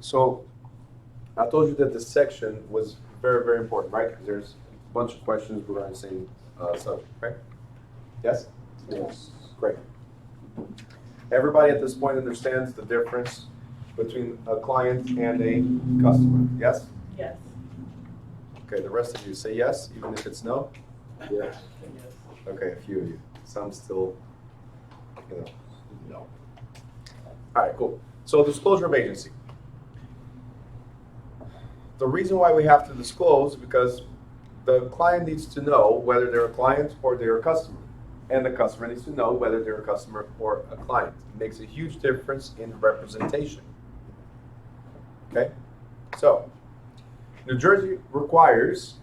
So I told you that this section was very, very important, right? Because there's a bunch of questions regarding the same subject, right? Yes? Yes. Great. Everybody at this point understands the difference between a client and a customer, yes? Yes. Okay, the rest of you say yes, even if it's no? Yes. Okay, a few of you. Some still, no. All right, cool. So disclosure of agency. The reason why we have to disclose is because the client needs to know whether they're a client or they're a customer. And the customer needs to know whether they're a customer or a client. It makes a huge difference in representation. Okay? So, New Jersey requires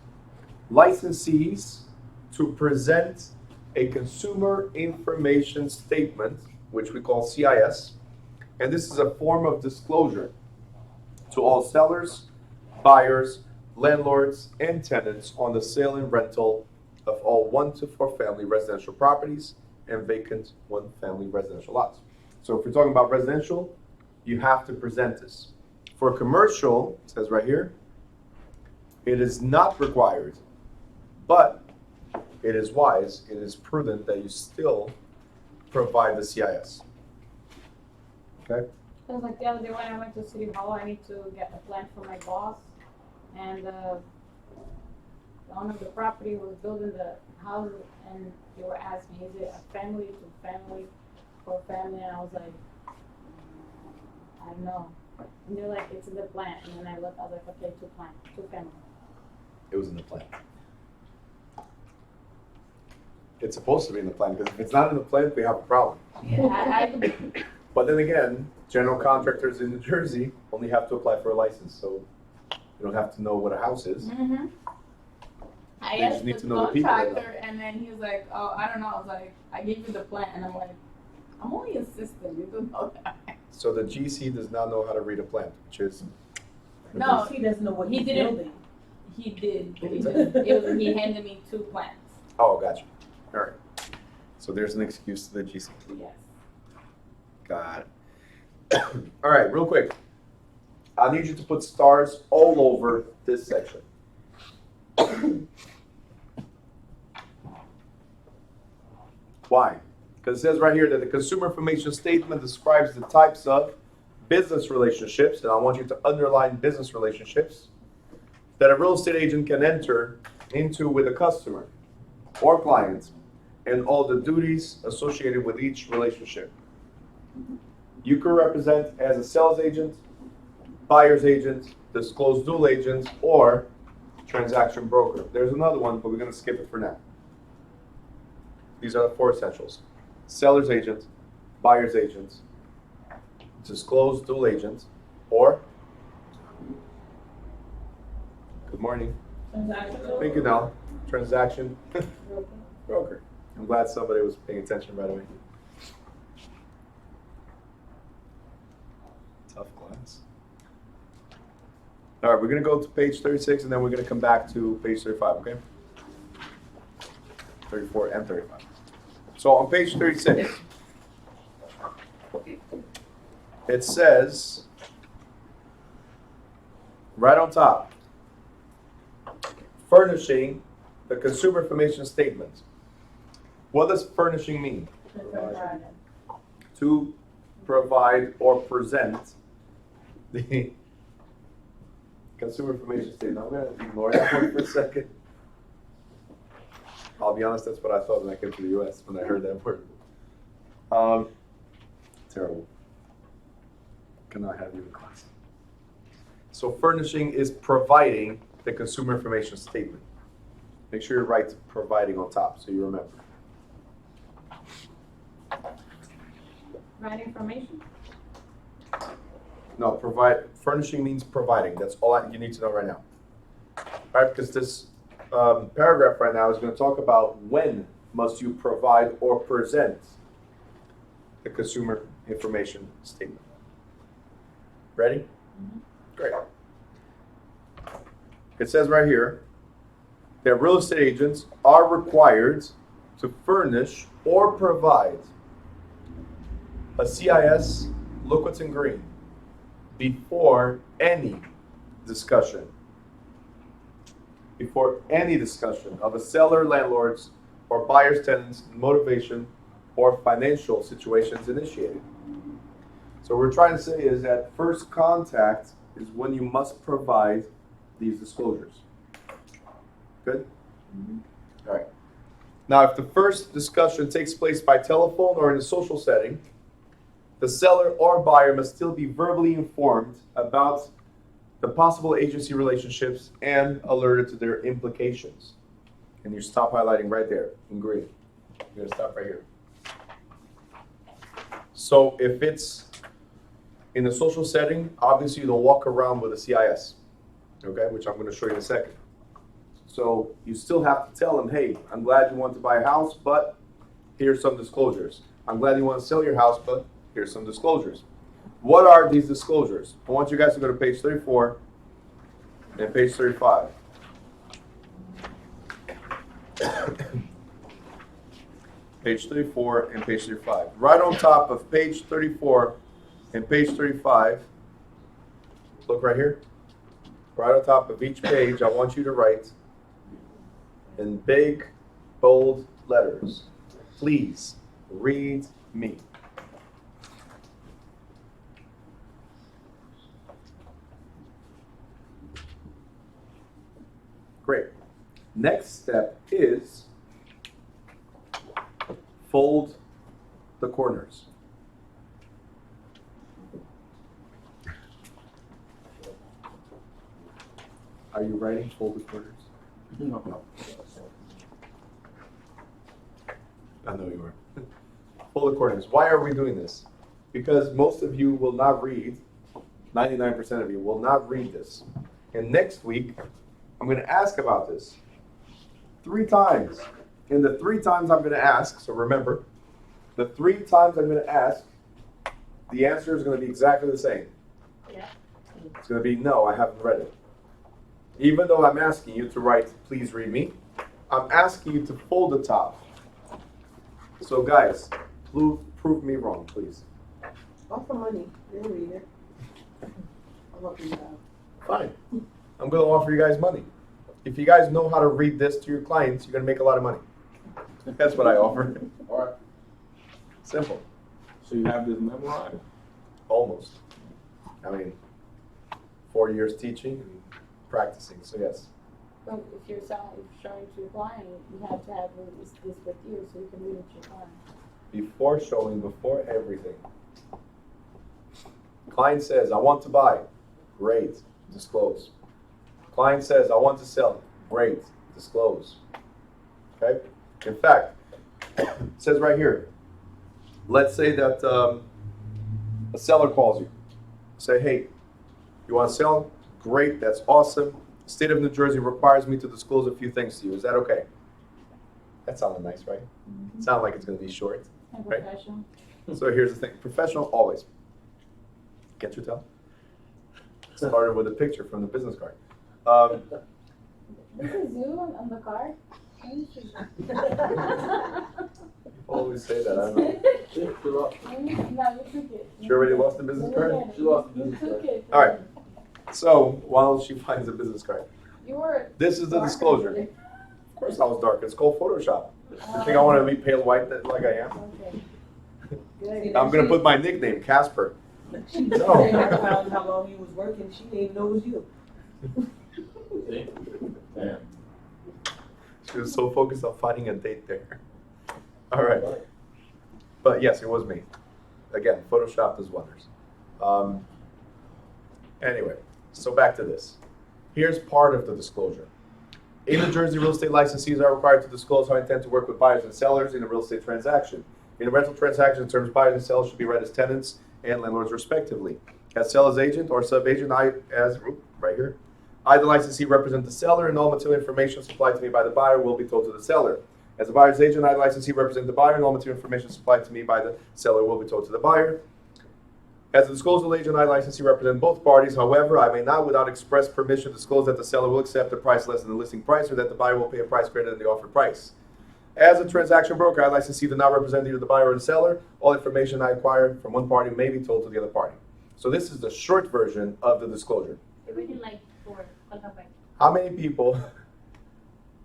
licensees to present a consumer information statement, which we call CIS, and this is a form of disclosure to all sellers, buyers, landlords, and tenants on the sale and rental of all 1 to 4 family residential properties and vacant 1 family residential lots. So if we're talking about residential, you have to present this. For commercial, it says right here, it is not required, but it is wise, it is prudent that you still provide the CIS. Okay? Because like the other day when I went to City Hall, I need to get a plan from my boss, and the owner of the property was building the house, and they were asking, is it a family to family or family? And I was like, I don't know. And they're like, it's in the plan. And then I looked, I was like, okay, two family. It was in the plan. It's supposed to be in the plan, because if it's not in the plan, we have a problem. Yeah, But then again, general contractors in New Jersey only have to apply for a license, so you don't have to know what a house is. Mm-hmm. They I just asked need the to know the people that know. contractor, and then he was like, oh, I don't know. I was like, I gave you the plan, and I'm like, I'm only assistant. You don't know that. So the GC does not know how to read a plan, which is No, He doesn't know what he he's didn't. building. He did. But he handed me 2 plans. oh, gotcha. All right. So there's an excuse to the GC. Yes. Got it. All right, real quick. I need you to put stars all over this section. Why? Because it says right here that the consumer information statement describes the types of business relationships, and I want you to underline business relationships, that a real estate agent can enter into with a customer or client, and all the duties associated with each relationship. You could represent as a sales agent, buyer's agent, disclosed dual agent, or transaction broker. There's another one, but we're going to skip it for now. These are the 4 essentials. Seller's agent, buyer's agent, disclosed dual agent, or, good morning, thank you now, transaction broker. I'm glad somebody was paying attention right away. Tough class. All right, we're going to go to page 36, and then we're going to come back to page 35, okay? 34 and 35. So on page 36, it says, right on top, furnishing the consumer information statement. What does furnishing mean? To provide or present the consumer information statement. I'm going to ignore that one for a second. I'll be honest, that's what I thought when I came to the U.S. when I heard that word. Terrible. Cannot have you in class. So furnishing is providing the consumer information statement. Make sure you write providing on top so you remember. Right information? No, furnishing means providing. That's all you need to know right now. All right, because this paragraph right now is going to talk about when must you provide or present the consumer information statement. Ready? Mm-hmm. Great. It says right here that real estate agents are required to furnish or provide a CIS, look what's in green, before any discussion of a seller, landlord's, or buyer's tenant's motivation or financial situations initiated. So what we're trying to say is that first contact is when you must provide these disclosures. Good? All right. Now, if the first discussion takes place by telephone or in a social setting, the seller or buyer must still be verbally informed about the possible agency relationships and alerted to their implications. And you stop highlighting right there in green. You're gonna stop right here. So if it's in a social setting, obviously you don't walk around with a CIS, okay, which I'm gonna show you in a second. So you still have to tell them, hey, I'm glad you want to buy a house, but here's some disclosures. I'm glad you want to sell your house, but here's some disclosures. What are these disclosures? I want you guys to go to page 34 and page 35. Page 34 and page 35. Right on top of page 34 and page 35, look right here. Right on top of each page, I want you to write in big, bold letters, please read me. Great. Next step is fold the corners. Are you writing fold the corners? No. I know you are. Fold the corners. Why are we doing this? Because most of you will not read, 99% of you will not read this. And next week, I'm going to ask about this 3 times. And the 3 times I'm going to ask, so remember, the 3 times I'm going to ask, the answer is going to be exactly the same. Yeah. It's going to be, no, I haven't read it. Even though I'm asking you to write, please read me, I'm asking you to fold the top. So guys, prove me wrong, please. Offer money, they'll read it. I'll help you out. Fine. I'm going to offer you guys money. If you guys know how to read this to your clients, you're going to make a lot of money. That's what I offer. All right. Simple. So you have this memorized? Almost. I mean, 4 years teaching and practicing, so yes. But if you're showing to your client, you have to have this with you so you can read it to your client. Before showing, before everything. Client says, I want to buy. Great. Disclose. Client says, I want to sell. Great. Disclose. Okay? In fact, it says right here, let's say that a seller calls you. Say, hey, you want to sell? Great. That's awesome. The state of New Jersey requires me to disclose a few things to you. Is that okay? That sounded nice, right? Mm-hmm. It sounded like it's going to be short. And right? professional. So here's the thing. Professional, always. Can't you tell? Started with a picture from the business card. This is you on the card? Always say that. I don't know. She lost. No, you took it. She already lost the business card? She lost the You business took card. it. All right. So while she finds a business card, You were. this is the darker disclosure. today. Of course I was dark. It's called Photoshop. You think I want to be pale white like I am? Okay. Good. I'm going to put my nickname, Casper. She No. found how long you was working, she didn't even know it was you. See? Damn. She was so focused on finding a date there. All right. But yes, it was me. Again, Photoshop does wonders. Anyway, so back to this. Here's part of the disclosure. In New Jersey, real estate licensees are required to disclose how I intend to work with buyers and sellers in a real estate transaction. In a rental transaction, terms buyers and sellers should be read as tenants and landlords respectively. As seller's agent or sub-agent, right here, I, the licensee, represent the seller, and all material information supplied to me by the buyer will be told to the seller. As a buyer's agent, I, the licensee, represent the buyer, and all material information supplied to me by the seller will be told to the buyer. As a disclosal agent, I, licensee, represent both parties. However, I may not, without express permission, disclose that the seller will accept a price less than the listing price or that the buyer will pay a price greater than the offered price. As a transaction broker, I, licensee, do not represent either the buyer or the seller. All information I acquire from one party may be told to the other party. So this is the short version of the disclosure. Reading like for Calabar. How many people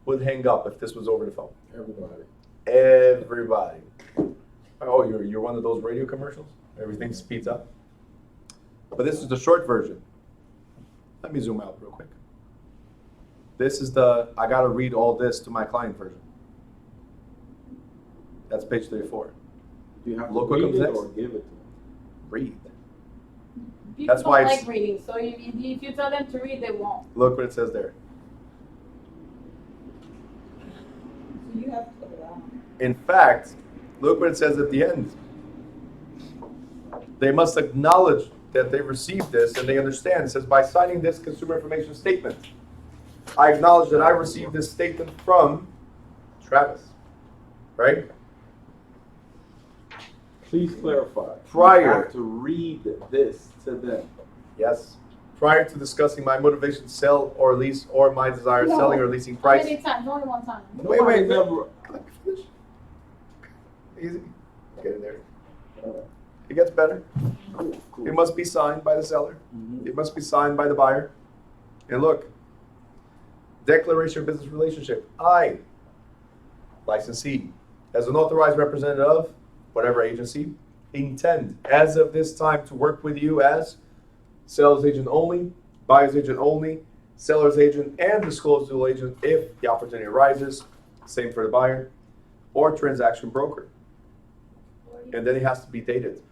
would hang up if this was over the phone? Everybody. Everybody. Oh, you're one of those radio commercials? Everything speeds up. But this is the short version. Let me zoom out real quick. This is the, I gotta read all this to my client version. That's page 34. Do you have Look to what read comes it next. or give it to them? Read. People That's why don't it's- like reading, so if you tell them to read, they won't. Look what it says there. So you have to put it out. In fact, look what it says at the end. They must acknowledge that they received this and they understand. It says, by signing this consumer information statement, I acknowledge that I received this statement from Travis. Right? Please clarify. Prior. You have to read this to them. Yes. Prior to discussing my motivation to sell or lease or my desire of No. selling or leasing How price. many times? Only one time. Wait, Nobody wait. never. Let me finish. Easy. Get in there. It gets better. Cool. It must be signed by the seller. Mhm. It must be signed by the buyer. And look, declaration of business relationship. I, licensee, as an authorized representative of whatever agency, intend as of this time to work with you as sales agent only, buyer's agent only, seller's agent, and disclosed dual agent if the opportunity arises. Same for the buyer, or transaction broker. And then it has to be dated.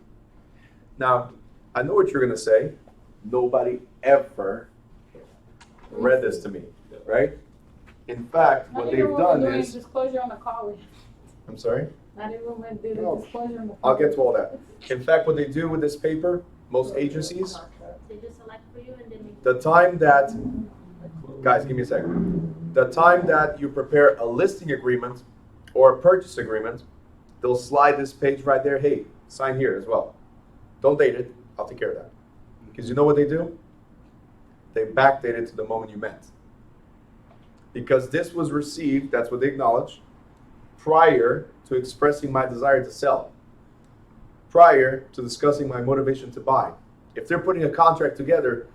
Now, I know what you're going to say. Nobody ever read this to me, right? In fact, Not what even they've when we're done doing is, disclosure on the call. I'm sorry, Not even when we do No. the disclosure on the call. I'll get to all that. In fact, what they do with this paper, most agencies, They just select for you and then make. the time that, guys, give me a second. The time that you prepare a listing agreement or a purchase agreement, they'll slide this page right there. Hey, sign here as well. Don't date it. I'll take care of that. Because you know what they do? They backdate it to the moment you met. Because this was received, that's what they acknowledge, prior to expressing my desire to sell, prior to discussing my motivation to buy. If they're putting a contract together,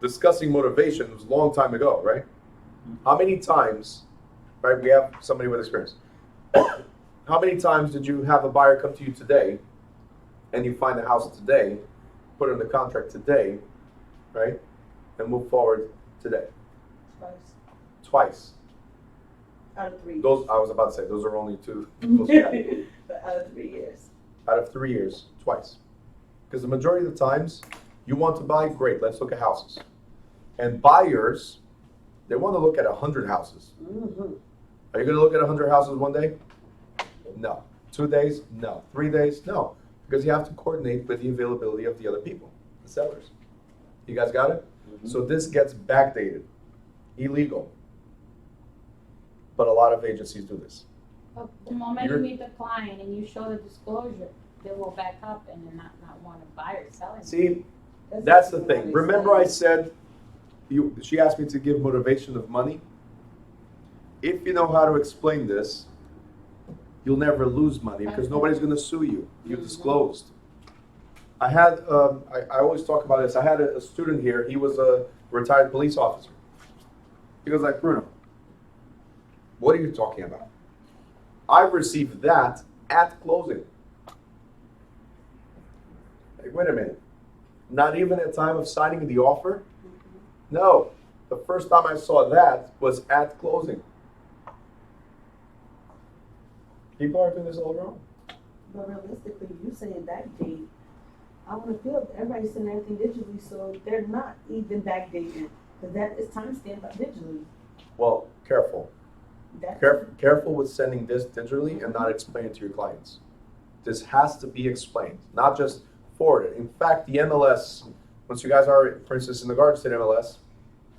discussing motivation was a long time ago, right? How many times, right, we have somebody with experience. How many times did you have a buyer come to you today and you find a house today, put it in the contract today, right, and move forward today? Twice. Twice. Out of 3. Those, I was about to say, those are only two. Those we have. But out of 3 years. Out of 3 years, twice. Because the majority of the times, you want to buy, great, let's look at houses. And buyers, they want to look at 100 houses. Mm-hmm. Are you going to look at 100 houses one day? No. 2 days? No. 3 days? No. Because you have to coordinate with the availability of the other people, the sellers. You guys got it? Mhm. So this gets backdated. Illegal. But a lot of agencies do this. But the moment you You're- meet the client and you show the disclosure, they will back up and then not want to buy or sell it. See, that's the what thing. they Remember I say. said, she asked me to give motivation of money? If you know how to explain this, you'll never lose money because nobody's going to sue you. You disclosed. I had, I always talk about this. I had a student here. He was a retired police officer. He goes like, Bruno, what are you talking about? I received that at closing. Like, wait a minute. Not even at time of signing the offer? No. The first time I saw that was at closing. People are doing this all wrong. But realistically, you saying backdate, I want to feel everybody's sending everything digitally, so they're not even backdating. Because that is timestamped digitally. Well, careful. That's Careful with sending this digitally and not explaining it to your clients. This has to be explained, not just forwarded. In fact, the MLS, once you guys are, for instance, in the Garden State MLS,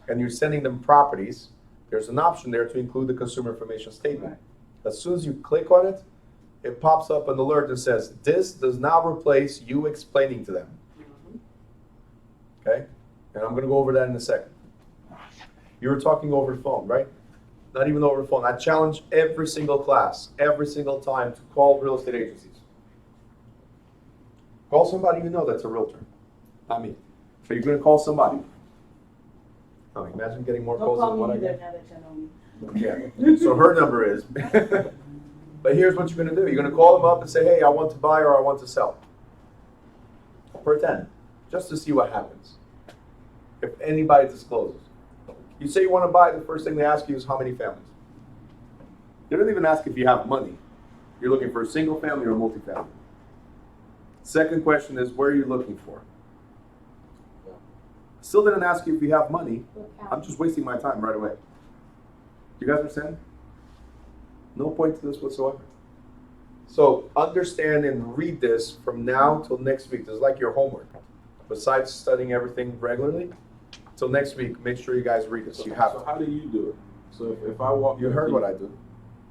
and you're sending them properties, there's an option there to include the consumer information statement. As soon as you click on it, it pops up an alert that says, this does not replace you explaining to them. Okay? And I'm going to go over that in a second. You were talking over the phone, right? Not even over the phone. I challenge every single class, every single time to call real estate agencies. Call somebody you know that's a realtor. Not me. So you're gonna call somebody. Oh, imagine getting more Don't calls than call what I me either get. now that you know me. Yeah, so her number is, but here's what you're gonna do. You're gonna call them up and say, hey, I want to buy or I want to sell. Pretend, just to see what happens. If anybody discloses. You say you want to buy, the first thing they ask you is how many families. They don't even ask if you have money. You're looking for a single family or a multifamily. Second question is, where are you looking for? Still didn't ask you if you have money. I'm just wasting my time right away. You guys understand? No point to this whatsoever. So understand and read this from now till next week. This is like your homework. Besides studying everything regularly, till next week, make sure you guys read this. You have So to. how do you do it? So if I walk. You heard what I do.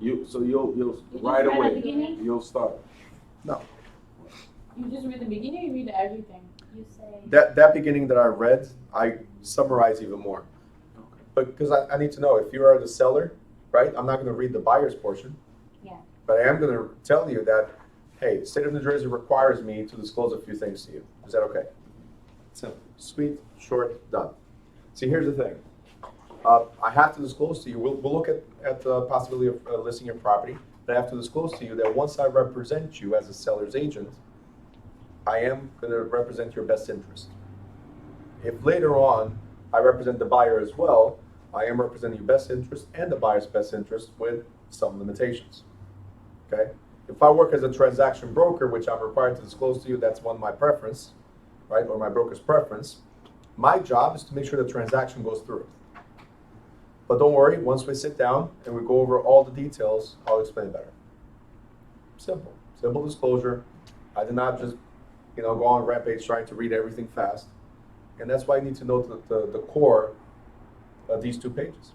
You'll You just right read the away, beginning? you'll start. No. You just read the beginning, you read everything. You say. That beginning that I read, I summarize even more. Okay. But because I need to know, if you are the seller, right, I'm not going to read the buyer's portion. Yeah. But I am going to tell you that, hey, the state of New Jersey requires me to disclose a few things to you. Is that okay? Simple, sweet, short, done. See, here's the thing. I have to disclose to you, we'll look at the possibility of listing your property, but I have to disclose to you that once I represent you as a seller's agent, I am going to represent your best interest. If later on I represent the buyer as well, I am representing your best interest and the buyer's best interest with some limitations. Okay? If I work as a transaction broker, which I'm required to disclose to you, that's one of my preference, right, or my broker's preference, my job is to make sure the transaction goes through. But don't worry, once we sit down and we go over all the details, I'll explain it better. Simple. Simple disclosure. I did not just, go on rampage trying to read everything fast. And that's why you need to know the core of these 2 pages.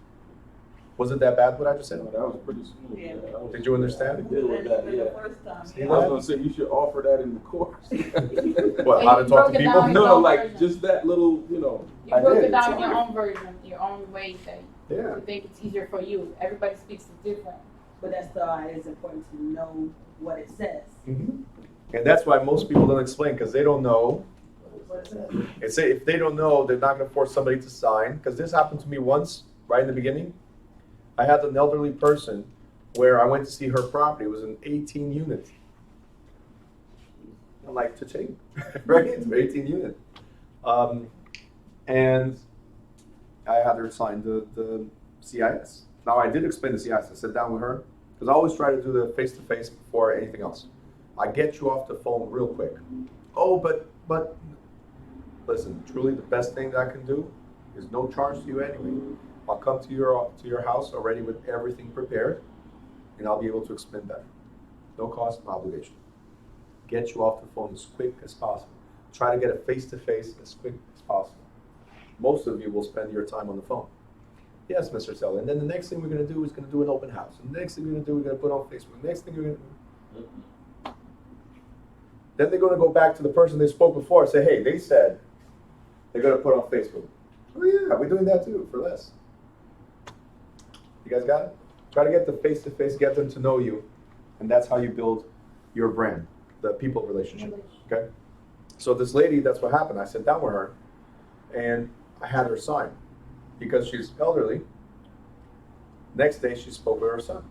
Was it that bad what I just said? No, that was pretty smooth. Yeah. That was- Did you understand? I did with that, Even yeah. the first time. See I that? was gonna say you should offer that in the course. What, how to You talk to broke it people? down. No, own like version. just that little, You I broke did, it down it's in your hard. own version, your own way that Yeah. you think it's easier for you. Everybody speaks it different. But that's why it's important to know what it says. And that's why most people don't explain, because they don't know. What it says. And say if they don't know, they're not going to force somebody to sign. Because this happened to me once, right in the beginning. I had an elderly person where I went to see her property. It was an 18 unit. Like cha-ching, right? It's an 18 unit. And I had her sign the CIS. Now I did explain the CIS. I sat down with her because I always try to do the face-to-face before anything else. I get you off the phone real quick. Oh, but listen, truly the best thing that I can do is no charge to you anyway. I'll come to your house already with everything prepared, and I'll be able to explain better. No cost, no obligation. Get you off the phone as quick as possible. Try to get a face-to-face as quick as possible. Most of you will spend your time on the phone. Yes, Mr. Seller. And then the next thing we're going to do is going to do an open house. And the next thing we're going to do, we're going to put on Facebook. The next thing we're going to do. Then they're going to go back to the person they spoke before and say, hey, they said they're going to put on Facebook. Oh, yeah, we're doing that too for less. You guys got it? Try to get the face-to-face, get them to know you. And that's how you build your brand, the people relationship. Okay? So this lady, that's what happened. I sat down with her, and I had her sign. Because she's elderly, next day she spoke with her son.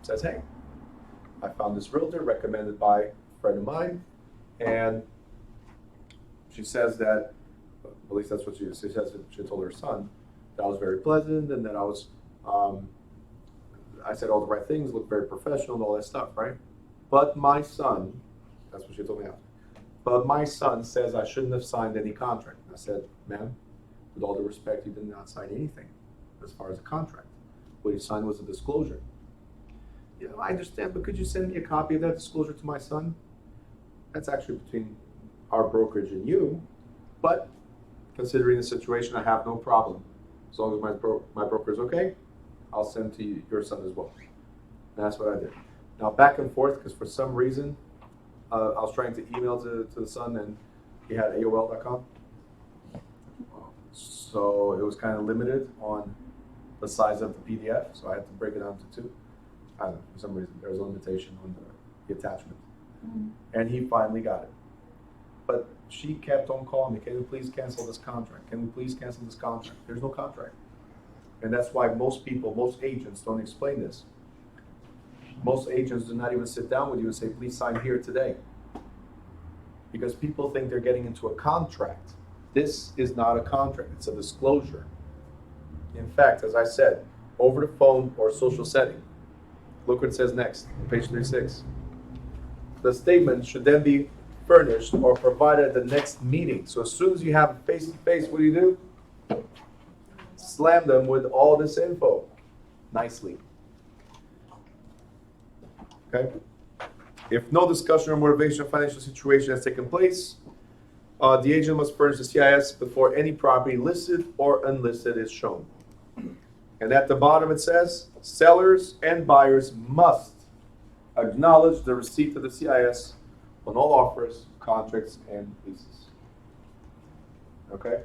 Says, hey, I found this realtor recommended by a friend of mine, and she says that, at least that's what she says, she told her son, that I was very pleasant, and that I was, I said all the right things, looked very professional and all that stuff, right? But my son, that's what she told me after, but my son says I shouldn't have signed any contract. I said, ma'am, with all due respect, you did not sign anything as far as a contract. What you signed was a disclosure. You know, I understand, but could you send me a copy of that disclosure to my son? That's actually between our brokerage and you, but considering the situation, I have no problem. As long as my broker is okay, I'll send to you, your son as well. And that's what I did. Now back and forth, because for some reason, I was trying to email to the son, and he had AOL.com. So it was kind of limited on the size of the PDF, so I had to break it down to 2. I don't know, for some reason, there was a limitation on the attachment. And he finally got it. But she kept on calling me, can we please cancel this contract? Can we please cancel this contract? There's no contract. And that's why most people, most agents don't explain this. Most agents do not even sit down with you and say, please sign here today. Because people think they're getting into a contract. This is not a contract, it's a disclosure. In fact, as I said, over the phone or social setting, look what it says next, on page 36. The statement should then be furnished or provided at the next meeting. So as soon as you have face-to-face, what do? Slam them with all this info nicely. Okay? If no discussion or motivation of financial situation has taken place, the agent must furnish the CIS before any property listed or unlisted is shown. And at the bottom it says, sellers and buyers must acknowledge the receipt of the CIS on all offers, contracts, and leases. Okay?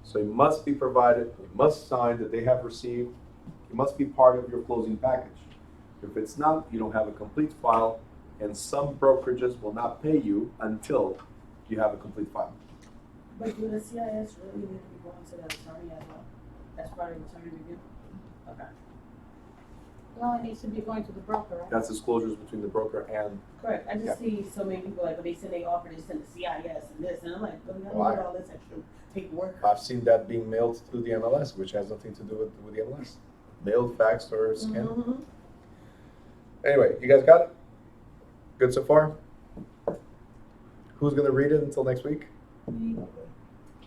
So it must be provided, it must sign that they have received, it must be part of your closing package. If it's not, you don't have a complete file, and some brokerages will not pay you until you have a complete file. But do the CIS really need to be going to the attorney as well? That's part of the attorney review? Okay. It only needs to be going to the broker, right? That's disclosures between the broker and, Correct, I Yeah. just see so many people like, when they send they offer, they send the CIS and this, and I'm like, but we Well, gotta do all this extra paperwork. I've seen that being mailed through the MLS, which has nothing to do with the MLS. Mailed, faxed, or scanned. Mhm. Anyway, you guys got it? Good so far? Who's gonna read it until next week?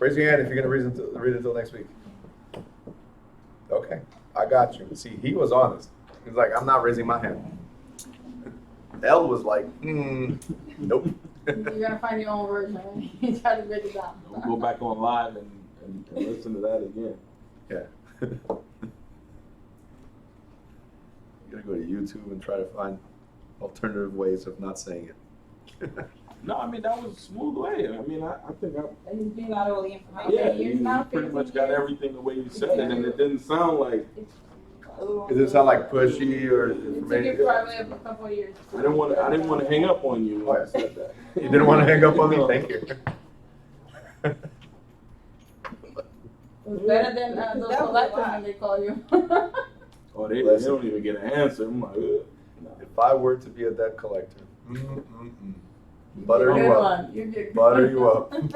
Raise your hand if you're gonna read it until next week. Okay, I got you. See, he was honest. He's like, I'm not raising my hand. L was like, nope. You're gonna find your own version, right? You try to break it down. We'll go back on live and listen to that again. Yeah. You gotta go to YouTube and try to find alternative ways of not saying it. No, I mean, that was a smooth way. I mean, I think And you got all the information. yeah, Years you now, pretty 15 much got years. everything the way you said it, and it didn't sound like, Does it sound like pushy or It took you information? probably a couple of years. I didn't want to hang up on you when I said that. You didn't want to hang up on me? Thank you. It was better than those That was a collectors lot. when they call you. Oh, they Listen. don't even get an answer. I'm like, ugh. If I were to be a debt collector, butter Good you up. one. You get Butter you up. I did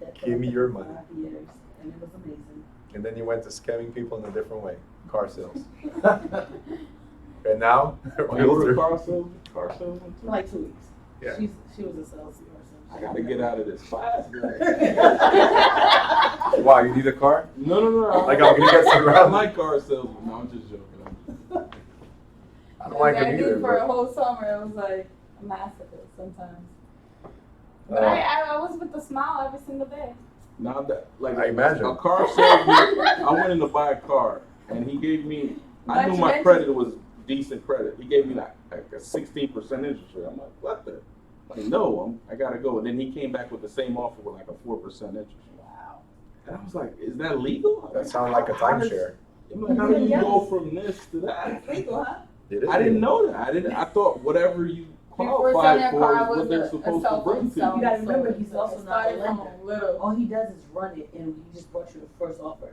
that for Give me your like money. 5 years, and it was amazing. And then you went to scamming people in a different way, car sales. And now, Oh, you were a realtor. car salesman For too? like 2 weeks. Yeah. She was a salesperson. I gotta get out of this class. Wow, you need a car? No. Like, I'm gonna get some I around. like car salesman. No, I'm just joking. I don't like I them did either. for a But, whole summer. It was like a massacre sometimes. But uh, I was with a smile every single day. Now that, like, I imagine. a car salesman, I went in to buy a car, and he gave me, I But knew you my mentioned- credit was decent credit. He gave me like a 16% interest rate. I'm like, what the? Like, no, I gotta go. And then he came back with the same offer with like a 4% interest rate. Wow. And I was like, is that legal? that sounds like a How does- timeshare. I'm like, how do you Yes. go from this to that? It's legal, huh? It is I didn't legal. know that. I thought whatever you Before qualified selling a for car is what was they're a supposed cell to bring phone to selling. you. You gotta remember, So he's it also not a started from lender. a little. All he does is run it, and he just brought you the first offer.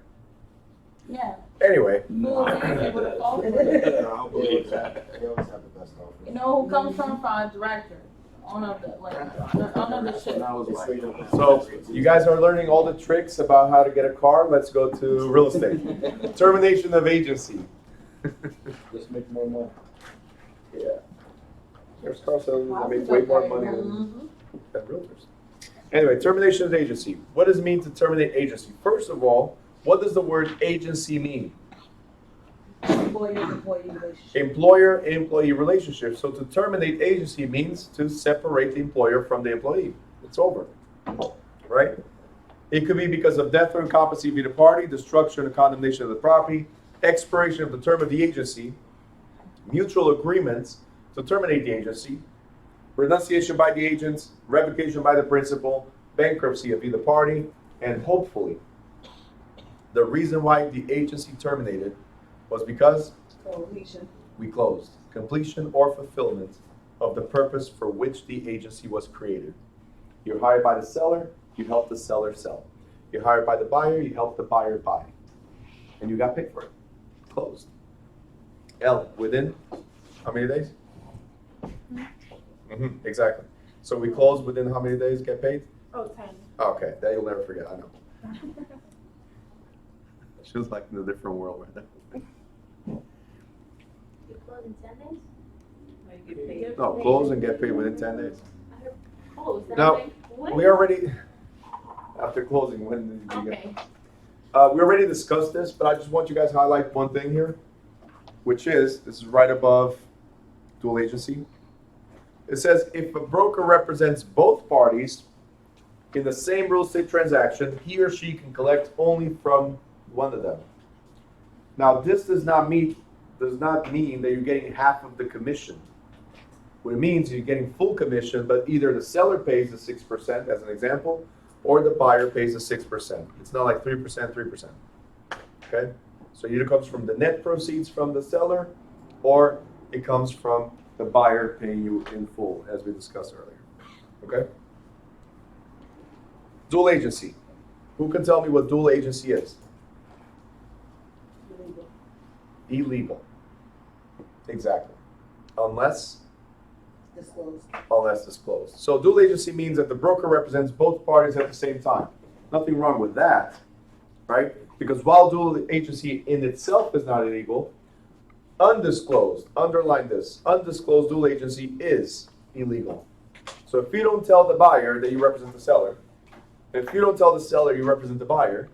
Yeah. Anyway, No, Who would you would've called for? I'll believe that. they always have the best offer. You know who comes from our director, owner of the ship. And I was like, So, you guys are learning all the tricks about how to get a car. Let's go to real estate. Termination of agency. Just make more money. Yeah. There's car salesmen that make way more money Mm-hmm. than realtors. Anyway, termination of agency. What does it mean to terminate agency? First of all, what does the word agency mean? Employee-employee relationship. Employer-employee relationship. So to terminate agency means to separate the employer from the employee. It's over, right? It could be because of death or incompetency of either party, destruction or condemnation of the property, expiration of the term of the agency, mutual agreements to terminate the agency, renunciation by the agents, revocation by the principal, bankruptcy of either party, and hopefully, the reason why the agency terminated was because Completion. we closed. Completion or fulfillment of the purpose for which the agency was created. You're hired by the seller, you help the seller sell. You're hired by the buyer, you help the buyer buy. And you got paid for it. Closed. L, within how many days? Exactly. So we close within how many days get paid? Oh, 10. Okay, that you'll never forget, I know. She was like in a different world right now. You close in 10 days? Like, get paid. No, close and get paid within 10 days. I heard close. and Now, I'm like, what? we already, after closing, when did you get? Okay. We already discussed this, but I just want you guys to highlight one thing here, which is, this is right above dual agency. It says, if a broker represents both parties in the same real estate transaction, he or she can collect only from one of them. Now, this does not mean that you're getting half of the commission. What it means is you're getting full commission, but either the seller pays the 6% as an example, or the buyer pays the 6%. It's not like 3%, 3%. Okay? So either comes from the net proceeds from the seller, or it comes from the buyer paying you in full, as we discussed earlier. Okay? Dual agency. Who can tell me what dual agency is? Illegal. Illegal. Exactly. Unless Disclosed. disclosed. So dual agency means that the broker represents both parties at the same time. Nothing wrong with that, right? Because while dual agency in itself is not illegal, undisclosed, underline this, undisclosed dual agency is illegal. So if you don't tell the buyer that you represent the seller, if you don't tell the seller you represent the buyer,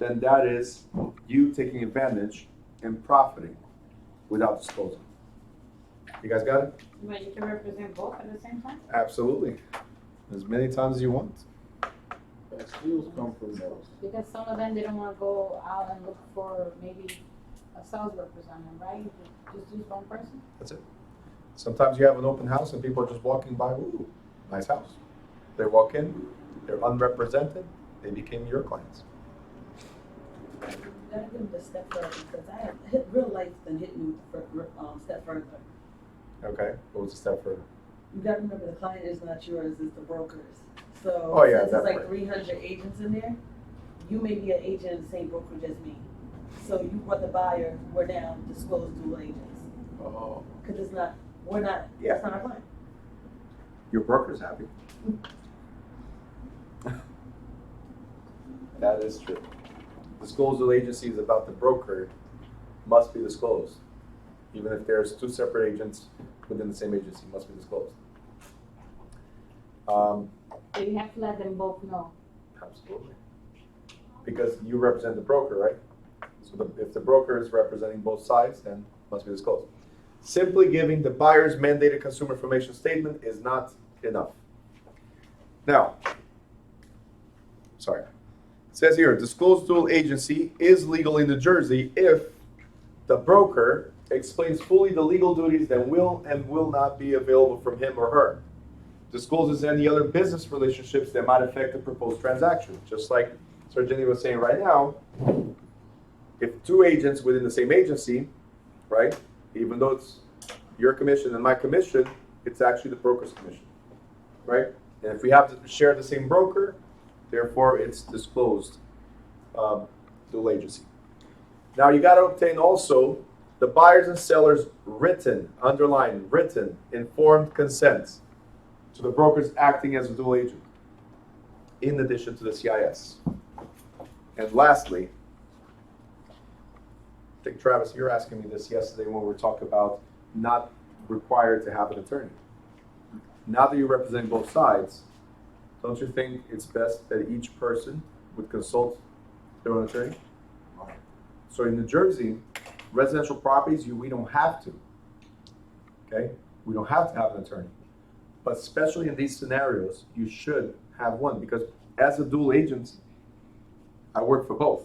then that is you taking advantage and profiting without disclosing. You guys got it? But you can represent both at the same time? Absolutely. As many times as you want. Best deals come from those. Because some of them, they don't wanna go out and look for maybe a sales representative, right? You just use one person? That's it. Sometimes you have an open house and people are just walking by, ooh, nice house. They walk in, they're unrepresented, they became your clients. You gotta give them a step further, because I have hit real life's been hitting me with the step further. Okay, what was the step further? You gotta remember the client is not yours, it's the broker's. So Oh, yeah, since there's like definitely. 300 agents in there, you may be an agent in the same brokerage as me. So you brought the buyer, we're now disclosed dual agents. Oh. Because it's not, we're not, Yeah. it's not our client. Your broker's happy. That is true. Disclosed agency is about the broker, must be disclosed. Even if there's two separate agents within the same agency, must be disclosed. So you have to let them both know. Absolutely. Because you represent the broker, right? So if the broker is representing both sides, then must be disclosed. Simply giving the buyer's mandated consumer information statement is not enough. Now, sorry. It says here, disclosed dual agency is legal in New Jersey if the broker explains fully the legal duties that will and will not be available from him or her. Discloses any other business relationships that might affect the proposed transaction. Just like Sir Jenny was saying right now, if two agents within the same agency, right, even though it's your commission and my commission, it's actually the broker's commission, right? And if we have to share the same broker, therefore it's disclosed dual agency. Now you got to obtain also the buyers and sellers written, underline, written, informed consent to the brokers acting as a dual agent, in addition to the CIS. And lastly, I think, Travis, you were asking me this yesterday when we were talking about not required to have an attorney. Now that you're representing both sides, don't you think it's best that each person would consult their own attorney? So in New Jersey, residential properties, we don't have to. Okay? We don't have to have an attorney. But especially in these scenarios, you should have one, because as a dual agent, I work for both.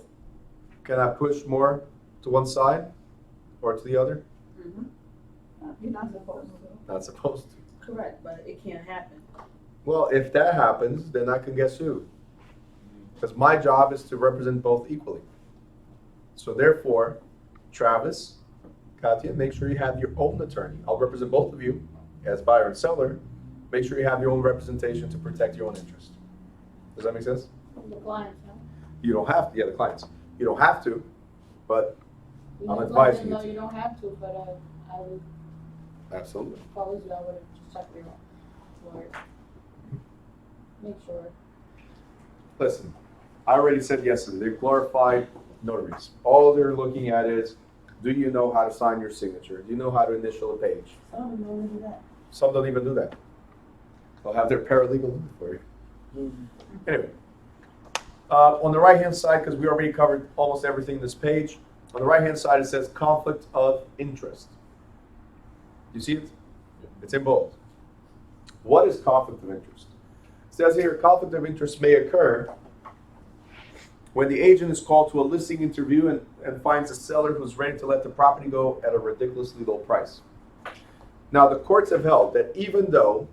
Can I push more to one side or to the other? You're not supposed to. Not supposed to. Correct, but it can't happen. Well, if that happens, then I can get sued. Because my job is to represent both equally. So therefore, Travis, Katya, make sure you have your own attorney. I'll represent both of you as buyer and seller, make sure you have your own representation to protect your own interest. Does that make sense? From the clients, no? You don't have to, yeah, the clients. You don't have to, but You I'm just advising let them know you you don't have to, but I would, absolutely. if I was you, I would have just checked your lawyer. Make sure. Listen, I already said yesterday, they're glorified notaries. All they're looking at is, do you know how to sign your signature? Do you know how to initial a page? Some of them don't even do that. Some don't even do that. They'll have their paralegal do it for you. Anyway, on the right-hand side, because we already covered almost everything in this page, on the right-hand side it says conflict of interest. You see it? It's in bold. What is conflict of interest? It says here, conflict of interest may occur when the agent is called to a listing interview and finds a seller who's ready to let the property go at a ridiculously low price. Now, the courts have held that even though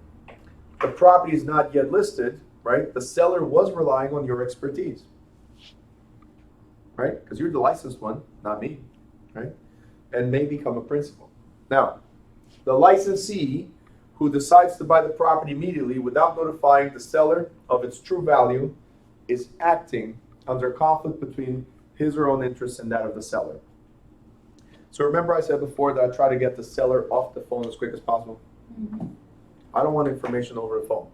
the property is not yet listed, right, the seller was relying on your expertise, right? Because you're the licensed one, not me, right? And may become a principal. Now, the licensee who decides to buy the property immediately without notifying the seller of its true value is acting under conflict between his or her own interests and that of the seller. So remember I said before that I try to get the seller off the phone as quick as possible? Mm-hmm. I don't want information over the phone.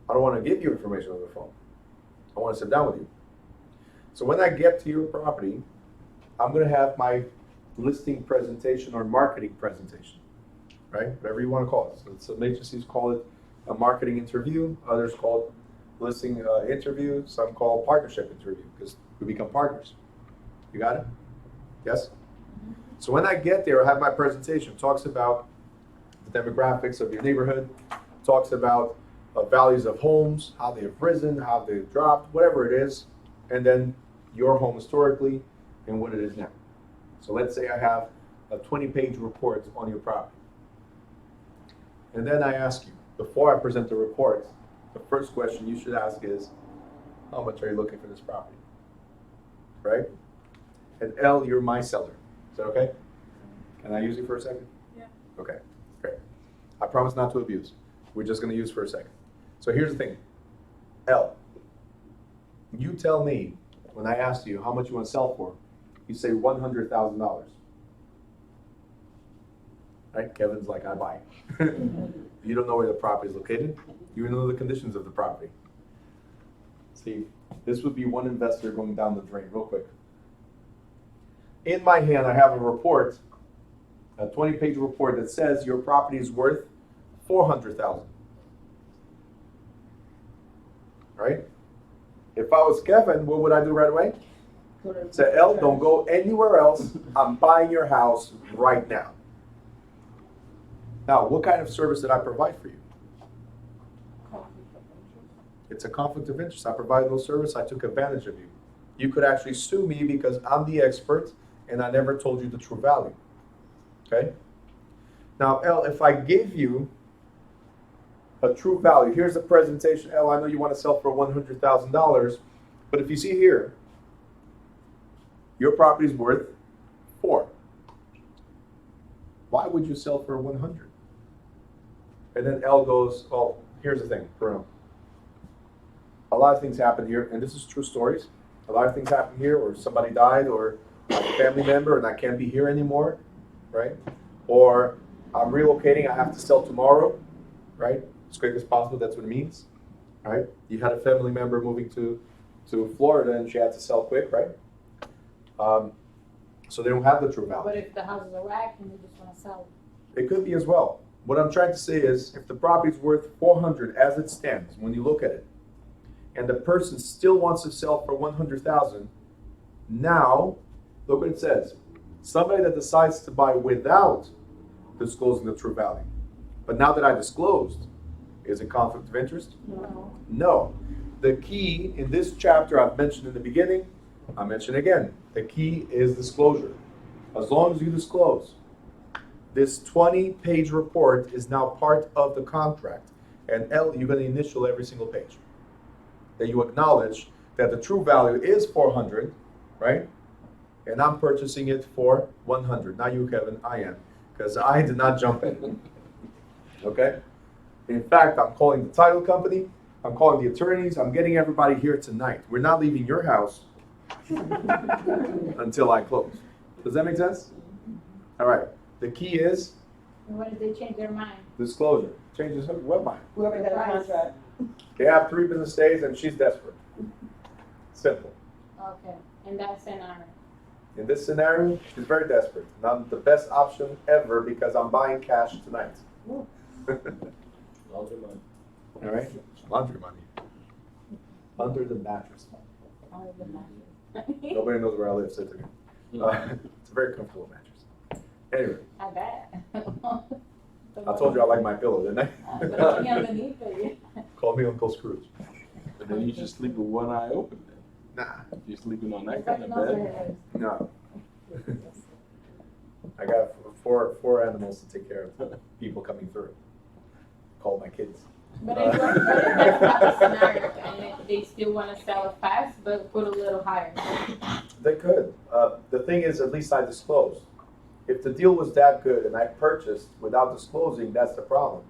I don't want to give you information over the phone. I want to sit down with you. So when I get to your property, I'm going to have my listing presentation or marketing presentation, right? Whatever you want to call it. So some agencies call it a marketing interview, others call it listing interview, some call partnership interview because we become partners. You got it? Yes? So when I get there, I have my presentation. It talks about the demographics of your neighborhood, talks about values of homes, how they have risen, how they've dropped, whatever it is, and then your home historically and what it is now. So let's say I have a 20-page report on your property. And then I ask you, before I present the report, the first question you should ask is, how much are you looking for this property? Right? And L, you're my seller. Is that okay? Can I use you for a second? Yeah. Okay, great. I promise not to abuse. We're just going to use for a second. So here's the thing. L, you tell me, when I ask you how much you want to sell for, you say $100,000. Right? Kevin's like, I buy. You don't know where the property is located. You don't know the conditions of the property. See, this would be one investor going down the drain real quick. In my hand, I have a report, a 20-page report that says your property is worth $400,000. Right? If I was Kevin, what would I do right away? Say, L, don't go anywhere else. I'm buying your house right now. Now, what kind of service did I provide for you? It's a conflict of interest. I provided no service. I took advantage of you. You could actually sue me because I'm the expert and I never told you the true value. Okay? Now, L, if I give you a true value, here's the presentation. L, I know you want to sell for $100,000, but if you see here, your property is worth 4. Why would you sell for 100? And then L goes, oh, here's the thing, Bruno. A lot of things happen here, and this is true stories. A lot of things happen here, or somebody died, or a family member, and I can't be here anymore, right? Or I'm relocating, I have to sell tomorrow, right? As quick as possible, that's what it means, right? You had a family member moving to Florida, and she had to sell quick, right? So they don't have the true value. But if the house is a wreck and you just want to sell It could be as well. What I'm trying to say is, if the property is worth 400 as it stands, when you look at it, and the person still wants to sell for 100,000, now, look what it says. Somebody that decides to buy without disclosing the true value. But now that I disclosed, is it conflict of interest? No. No. The key in this chapter I've mentioned in the beginning, I'll mention again. The key is disclosure. As long as you disclose, this 20-page report is now part of the contract. And L, you're going to initial every single page. That you acknowledge that the true value is 400, right? And I'm purchasing it for 100. Not you, Kevin, I am. Because I did not jump in. Okay? In fact, I'm calling the title company, I'm calling the attorneys, I'm getting everybody here tonight. We're not leaving your house until I close. Does that make sense? All right. The key is And what if they change their mind? disclosure. Changes what mind? Whoever got a Right. contract. They have 3 business days and she's desperate. Simple. Okay, in that scenario. In this scenario, she's very desperate. Not the best option ever because I'm buying cash tonight. All right? Laundry money. Under the mattress. Only the mattress. Nobody knows where I live, sit there. It's a very comfortable mattress. Anyway, I bet. I told you I like my pillow, didn't I? The money underneath it. Call me Uncle Scrooge. But then you should sleep with one eye open then. Nah, If you're sleeping on that It's kind like of another bed. head. no. I got four animals to take care of people coming through. Call my kids. But if that's not the scenario, and if they still want to sell it fast, but put a little higher. They could. The thing is, at least I disclosed. If the deal was that good and I purchased without disclosing, that's the problem.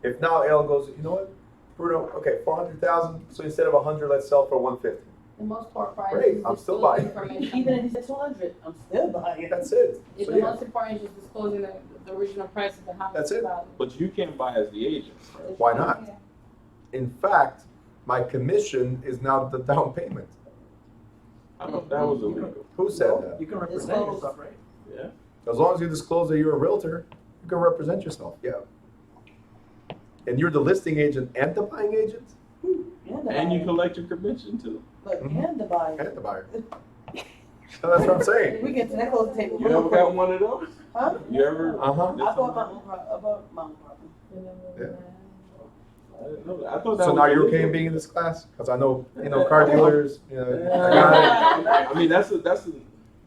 If now L goes, you know what, Bruno, okay, 400,000. So instead of 100, let's sell for 150. The most important part Great, is I'm still disclosing buying. information. Even if he said 200, I'm still buying it. That's it. If So the yeah, most important is just disclosing the original price of the house. That's it. value. But you can't buy as the agent, right? Why not? Yeah. in fact, my commission is now the down payment. I thought that was illegal. Who said that? You can represent Disclose. yourself, right? Yeah. As long as you disclose that you're a realtor, you can represent yourself. Yeah. And you're the listing agent and the buying agent And you collect your commission too. Look, and the buyer. and the buyer. So that's what I'm saying. We get to that close table. You ever got one of those? Huh? You ever? Uh-huh. I bought my own property. Yeah. I didn't know that. I thought that So was now you're illegal. okay in being in this class? Because I know, car dealers, I mean, that's a.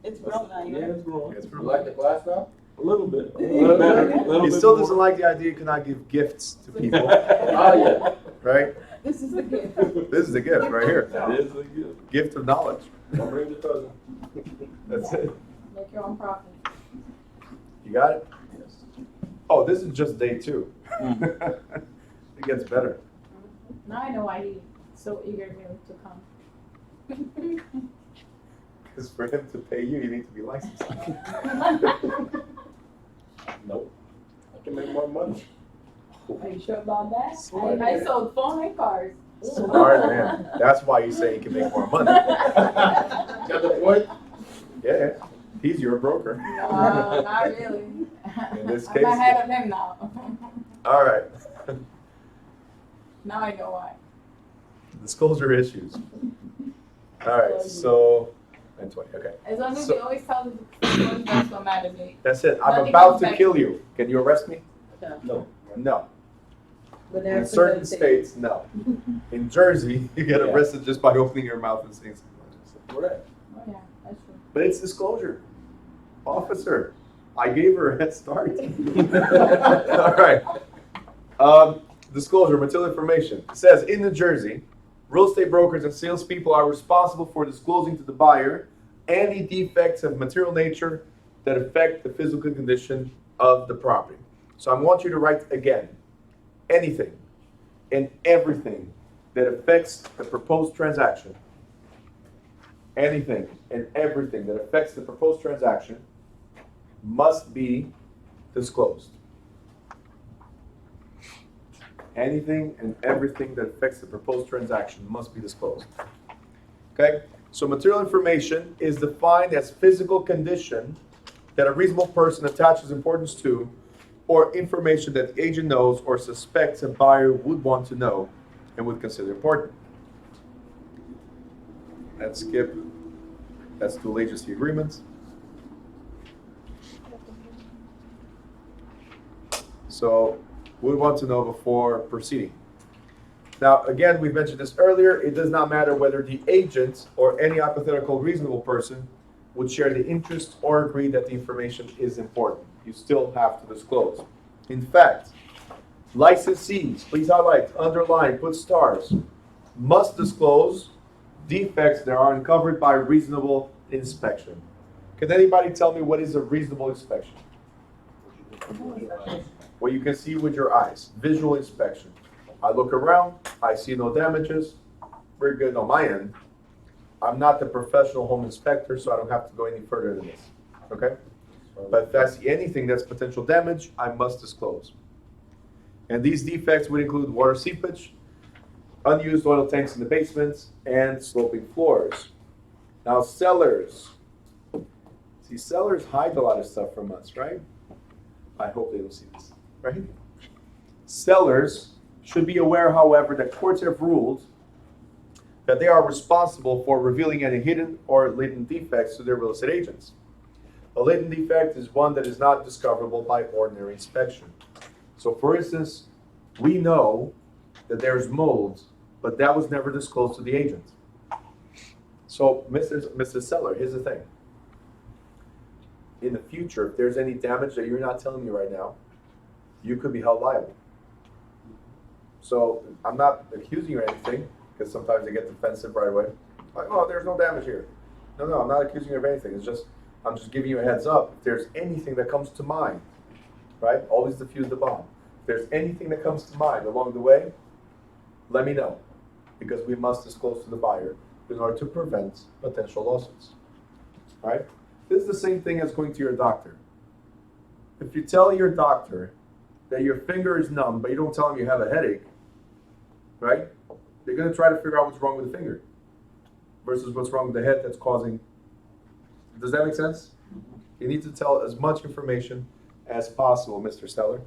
It's grown now, Yeah, it's growing. It's You like the class now? A little bit. A Yeah. little better. A little He bit still more. doesn't like the idea you cannot give gifts to people, Oh, yeah. right? This is the gift. This is a gift right here. That is a gift. Gift of knowledge. Don't bring the cousin. That's it. Make your own profit. You got it? Oh, this is just day 2. It gets better. Now I know why he's so eager to come. Because for him to pay you, you need to be licensed. Nope. I can make more money. Are you sure about that? Smart. I sold phone and cars. Smart man. That's why you say you can make more money. Got the point? Yeah, he's your broker. No, not really. In this I'm case, ahead of him now. All right. Now I know why. Disclosure issues. All right, so, and 20, okay. As long as So- you always tell the truth, that's what matters me. That's it. I'm Nothing about comes to back kill to you. Can you arrest me? No. No. But In there's certain states, no. In Jersey, you get Yeah. arrested just by opening your mouth and saying something. Right. Oh yeah, that's true. But it's disclosure. Officer, I gave her a head start. All right. Disclosure, material information. It says in New Jersey, real estate brokers and salespeople are responsible for disclosing to the buyer any defects of material nature that affect the physical condition of the property. So I want you to write again, anything and everything that affects the proposed transaction. Anything and everything that affects the proposed transaction must be disclosed. Anything and everything that affects the proposed transaction must be disclosed. Okay? So material information is defined as physical condition that a reasonable person attaches importance to, or information that the agent knows or suspects a buyer would want to know and would consider important. Let's skip. That's dual agency agreements. So we want to know before proceeding. Now, again, we mentioned this earlier. It does not matter whether the agent or any hypothetical reasonable person would share the interest or agree that the information is important. You still have to disclose. In fact, licensees, please highlight, underline, put stars, must disclose defects that are uncovered by reasonable inspection. Can anybody tell me what is a reasonable inspection? what you can see with your eyes, visual inspection. I look around, I see no damages, we're good on my end. I'm not the professional home inspector, so I don't have to go any further than this, okay? But if I see anything that's potential damage, I must disclose. And these defects would include water seepage, unused oil tanks in the basements, and sloping floors. Now, sellers. See, sellers hide a lot of stuff from us, right? I hope they don't see this, right? Sellers should be aware, however, that courts have ruled that they are responsible for revealing any hidden or latent defects to their real estate agents. A latent defect is one that is not discoverable by ordinary inspection. So, for instance, we know that there's mold, but that was never disclosed to the agent. So, Mr. Seller, here's the thing. In the future, if there's any damage that you're not telling me right now, you could be held liable. So, I'm not accusing you of anything, because sometimes they get defensive right away. Like, oh, there's no damage here. No, I'm not accusing you of anything. It's just, I'm just giving you a heads up. If there's anything that comes to mind, right? Always defuse the bomb. If there's anything that comes to mind along the way, let me know, because we must disclose to the buyer in order to prevent potential lawsuits. All right? This is the same thing as going to your doctor. If you tell your doctor that your finger is numb, but you don't tell him you have a headache, right? They're going to try to figure out what's wrong with the finger versus what's wrong with the head that's causing. Does that make sense? You need to tell as much information as possible, Mr. Seller.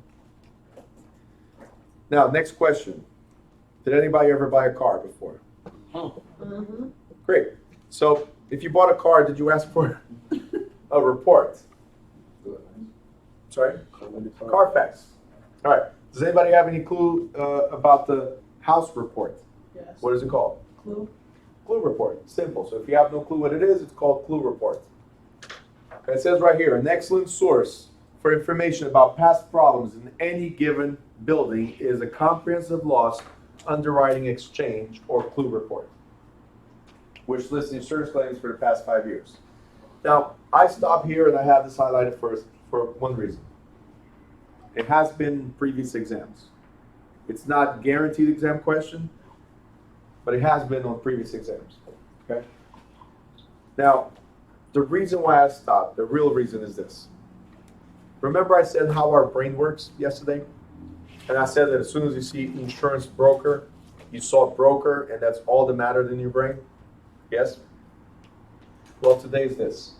Now, next question. Did anybody ever buy a car before? Mm-hmm. Great. So, if you bought a car, did you ask for a report? Sorry? Carfax. All right. Does anybody have any clue about the house report? Yes. What is it called? Clue. Clue report. Simple. So if you have no clue what it is, it's called clue report. Okay, it says right here, an excellent source for information about past problems in any given building is a comprehensive loss underwriting exchange or clue report, which lists insurance claims for the past 5 years. Now, I stop here and I have this highlighted first for one reason. It has been previous exams. It's not guaranteed exam question, but it has been on previous exams, okay? Now, the reason why I stopped, the real reason is this. Remember I said how our brain works yesterday? And I said that as soon as you see insurance broker, you saw broker, and that's all that mattered in your brain? Yes? Well, today is this.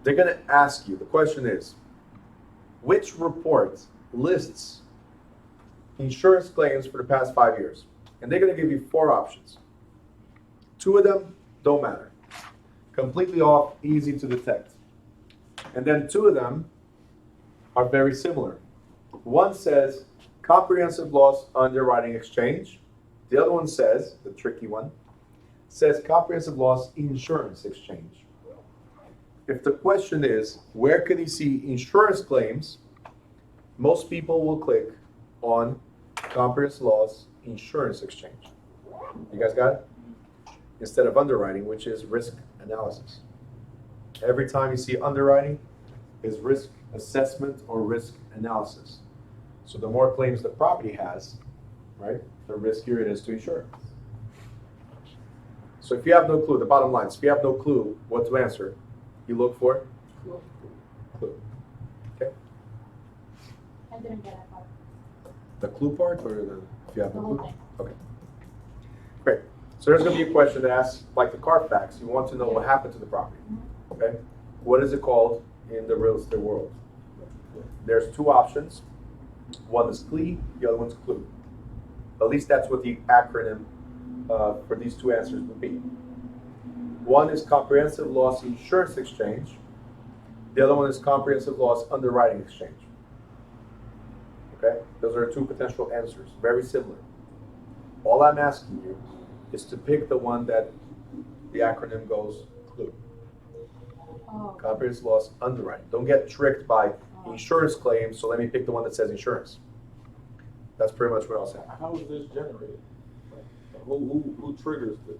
They're going to ask you, the question is, which report lists insurance claims for the past 5 years? And they're going to give you 4 options. 2 of them don't matter. Completely off, easy to detect. And then 2 of them are very similar. One says comprehensive loss underwriting exchange. The other one says, the tricky one, says comprehensive loss insurance exchange. If the question is, where can you see insurance claims? Most people will click on comprehensive loss insurance exchange. You guys got it? Instead of underwriting, which is risk analysis. Every time you see underwriting is risk assessment or risk analysis. So the more claims the property has, right, the riskier it is to insure. So if you have no clue, the bottom line is if you have no clue what to answer, you look for clue. Okay? I didn't get that part. The clue part or if you have The no whole clue? thing. Okay. Great. So there's going to be a question that asks, like the Carfax, you want to know what happened to the property. Okay? What is it called in the real estate world? There's 2 options. One is CLE, the other one's CLUE. At least that's what the acronym for these 2 answers would be. One is Comprehensive Loss Insurance Exchange. The other one is Comprehensive Loss Underwriting Exchange. Okay? Those are 2 potential answers. Very similar. All I'm asking you is to pick the one that the acronym goes CLUE. Oh, Comprehensive Loss Underwriting. Don't get tricked by insurance claims, so let me pick the one that says insurance. That's pretty much what I'll say. How is this generated? Who triggers this?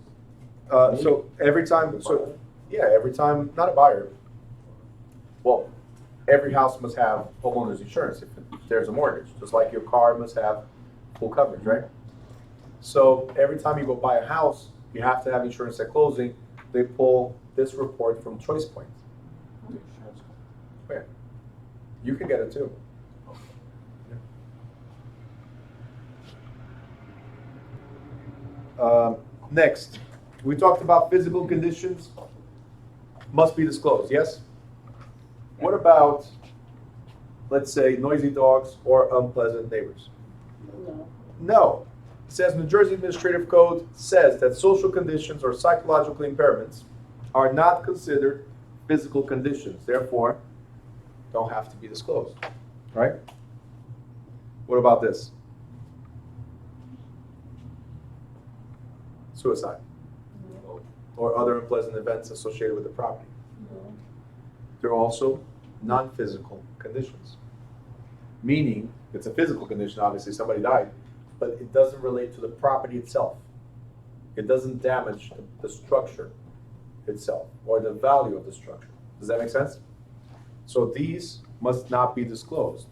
So every time, not a buyer. Well, every house must have homeowner's insurance if there's a mortgage, just like your car must have full coverage, right? So every time you go buy a house, you have to have insurance at closing. They pull this report from Choice Point. Where? You can get it too. Next, we talked about physical conditions must be disclosed, yes? What about, let's say, noisy dogs or unpleasant neighbors? No. No. It says New Jersey Administrative Code says that social conditions or psychological impairments are not considered physical conditions, therefore, don't have to be disclosed, right? What about this? Suicide or other unpleasant events associated with the property. They're also non-physical conditions. Meaning, it's a physical condition, obviously somebody died, but it doesn't relate to the property itself. It doesn't damage the structure itself or the value of the structure. Does that make sense? So these must not be disclosed,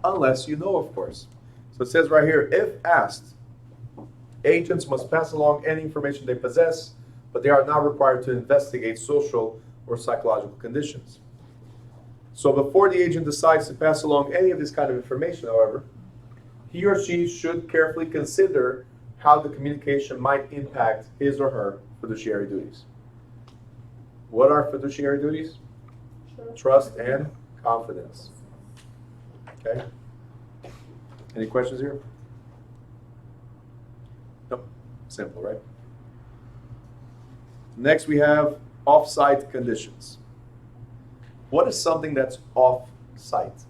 unless you know, of course. So it says right here, if asked, agents must pass along any information they possess, but they are not required to investigate social or psychological conditions. So before the agent decides to pass along any of this kind of information, however, he or she should carefully consider how the communication might impact his or her fiduciary duties. What are fiduciary duties? Trust and confidence. Okay? Any questions here? Nope. Simple, right? Next we have off-site conditions. What is something that's off-site?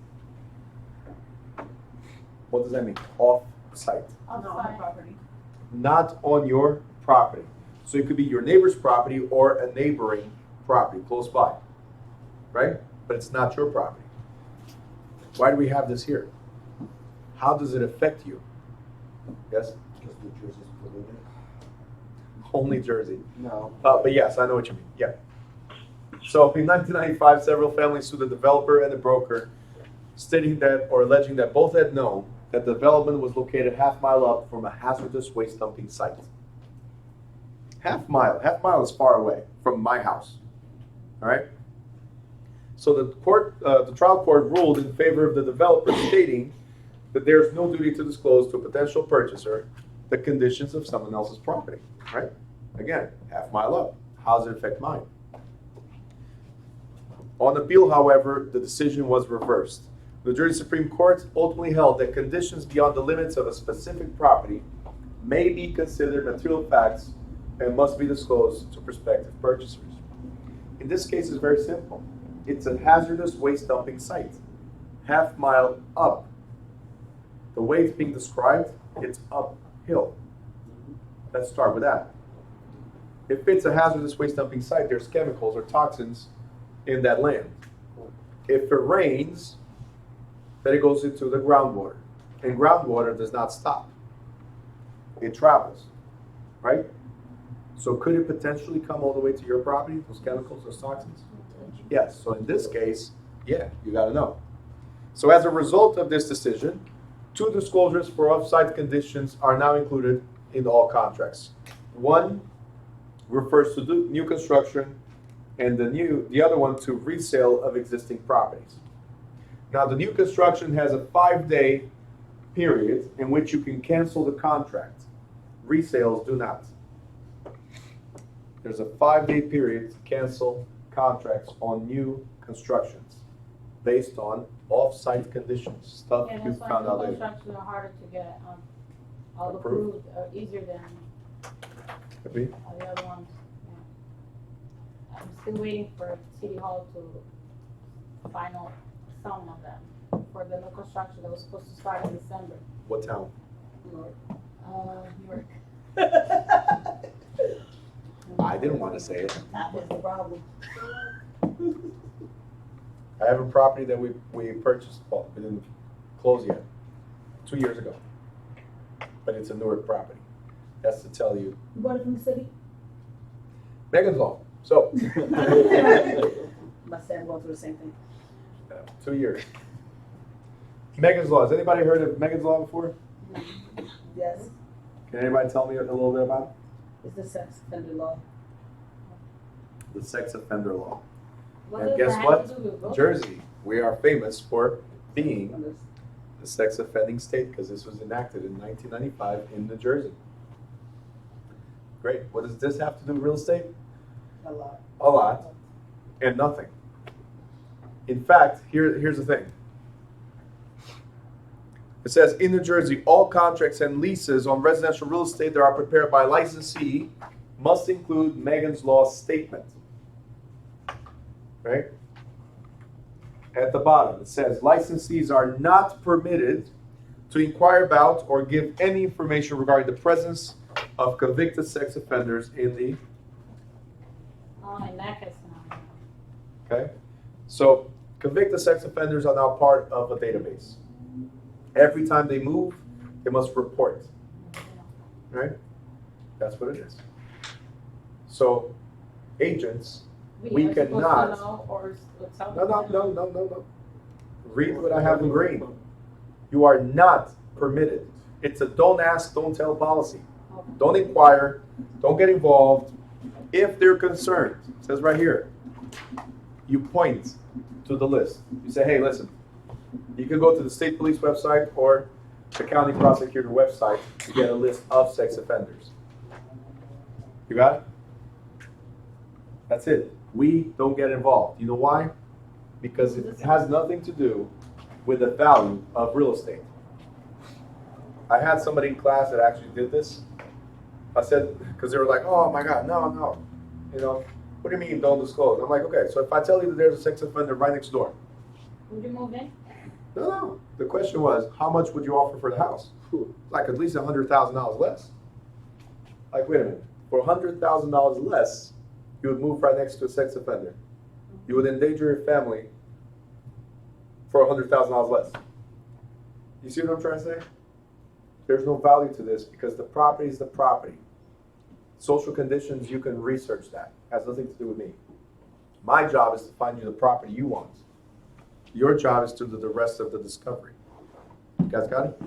What does that mean? Off-site. Not on the property. Not on your property. So it could be your neighbor's property or a neighboring property close by, right? But it's not your property. Why do we have this here? How does it affect you? Yes? Because New Jersey's polluted. Only Jersey. No. But yes, I know what you mean. Yeah. So in 1995, several families sued the developer and the broker, stating that or alleging that both had known that the development was located half-mile up from a hazardous waste dumping site. Half mile is far away from my house. All right. So the trial court ruled in favor of the developer, stating that there is no duty to disclose to a potential purchaser the conditions of someone else's property. Right? Again, half-mile up. How does it affect mine? On appeal, however, the decision was reversed. The New Jersey Supreme Court ultimately held that conditions beyond the limits of a specific property may be considered material facts and must be disclosed to prospective purchasers. In this case, it's very simple. It's a hazardous waste dumping site, half-mile up. The way it's being described, it's uphill. Let's start with that. If it's a hazardous waste dumping site, there's chemicals or toxins in that land. If it rains, then it goes into the groundwater. And groundwater does not stop. It travels, right? So could it potentially come all the way to your property, those chemicals, those toxins? Yes, so in this case, yeah, you gotta know. So as a result of this decision, 2 disclosures for off-site conditions are now included in all contracts. One refers to new construction, and the other one to resale of existing properties. Now, the new construction has a 5-day period in which you can cancel the contract. Resales do not. There's a 5-day period to cancel contracts on new constructions based on off-site conditions, stuff Yeah, you that's why found out new later. constructions are harder to get, all Approved. approved, easier than Could be. all the other ones, yeah. I'm still waiting for City Hall to final some of them for the new construction that was supposed to start in December. What town? New York. I didn't want to say it. That was the problem. I have a property that we purchased, well, we didn't close yet, 2 years ago. But it's a Newark property. That's to tell you. You bought it from the city? Megan's law. So, My son going through the same thing. 2 years. Megan's Law. Has anybody heard of Megan's Law before? Yes, Can anybody tell me a little bit about it's the sex offender law. it? The sex offender law. What And does guess that have what? to do with brokerage? Jersey. We are famous for being the sex offending state because this was enacted in 1995 in New Jersey. Great. What does this have to do with real estate? A lot. A lot. And nothing. In fact, here's the thing. It says, in New Jersey, all contracts and leases on residential real estate that are prepared by a licensee must include Megan's Law statement. Right? At the bottom, it says, licensees are not permitted to inquire about or give any information regarding the presence of convicted sex offenders in the... Oh, in that case, no. Okay? So, convicted sex offenders are now part of a database. Every time they move, they must report. Right? That's what it is. So, agents, we are supposed to cannot... know or tell No. Read what I have in green. You are not permitted. It's a don't ask, don't tell policy. Okay. Don't inquire. Don't get involved. If they're concerned, it says right here, you point to the list. You say, hey, listen, you can go to the state police website or the county prosecutor website to get a list of sex offenders. You got it? That's it. We don't get involved. You know why? Because it has nothing to do with the value of real estate. I had somebody in class that actually did this. I said, because they were like, oh my God, no. You know, what do you mean don't disclose? I'm like, okay, so if I tell you that there's a sex offender right next door. Would you move in? No. The question was, how much would you offer for the house? Like at least $100,000 less. Like, wait a minute. For $100,000 less, you would move right next to a sex offender. You would endanger your family for $100,000 less. You see what I'm trying to say? There's no value to this because the property is the property. Social conditions, you can research that. Has nothing to do with me. My job is to find you the property you want. Your job is to do the rest of the discovery. You guys got it?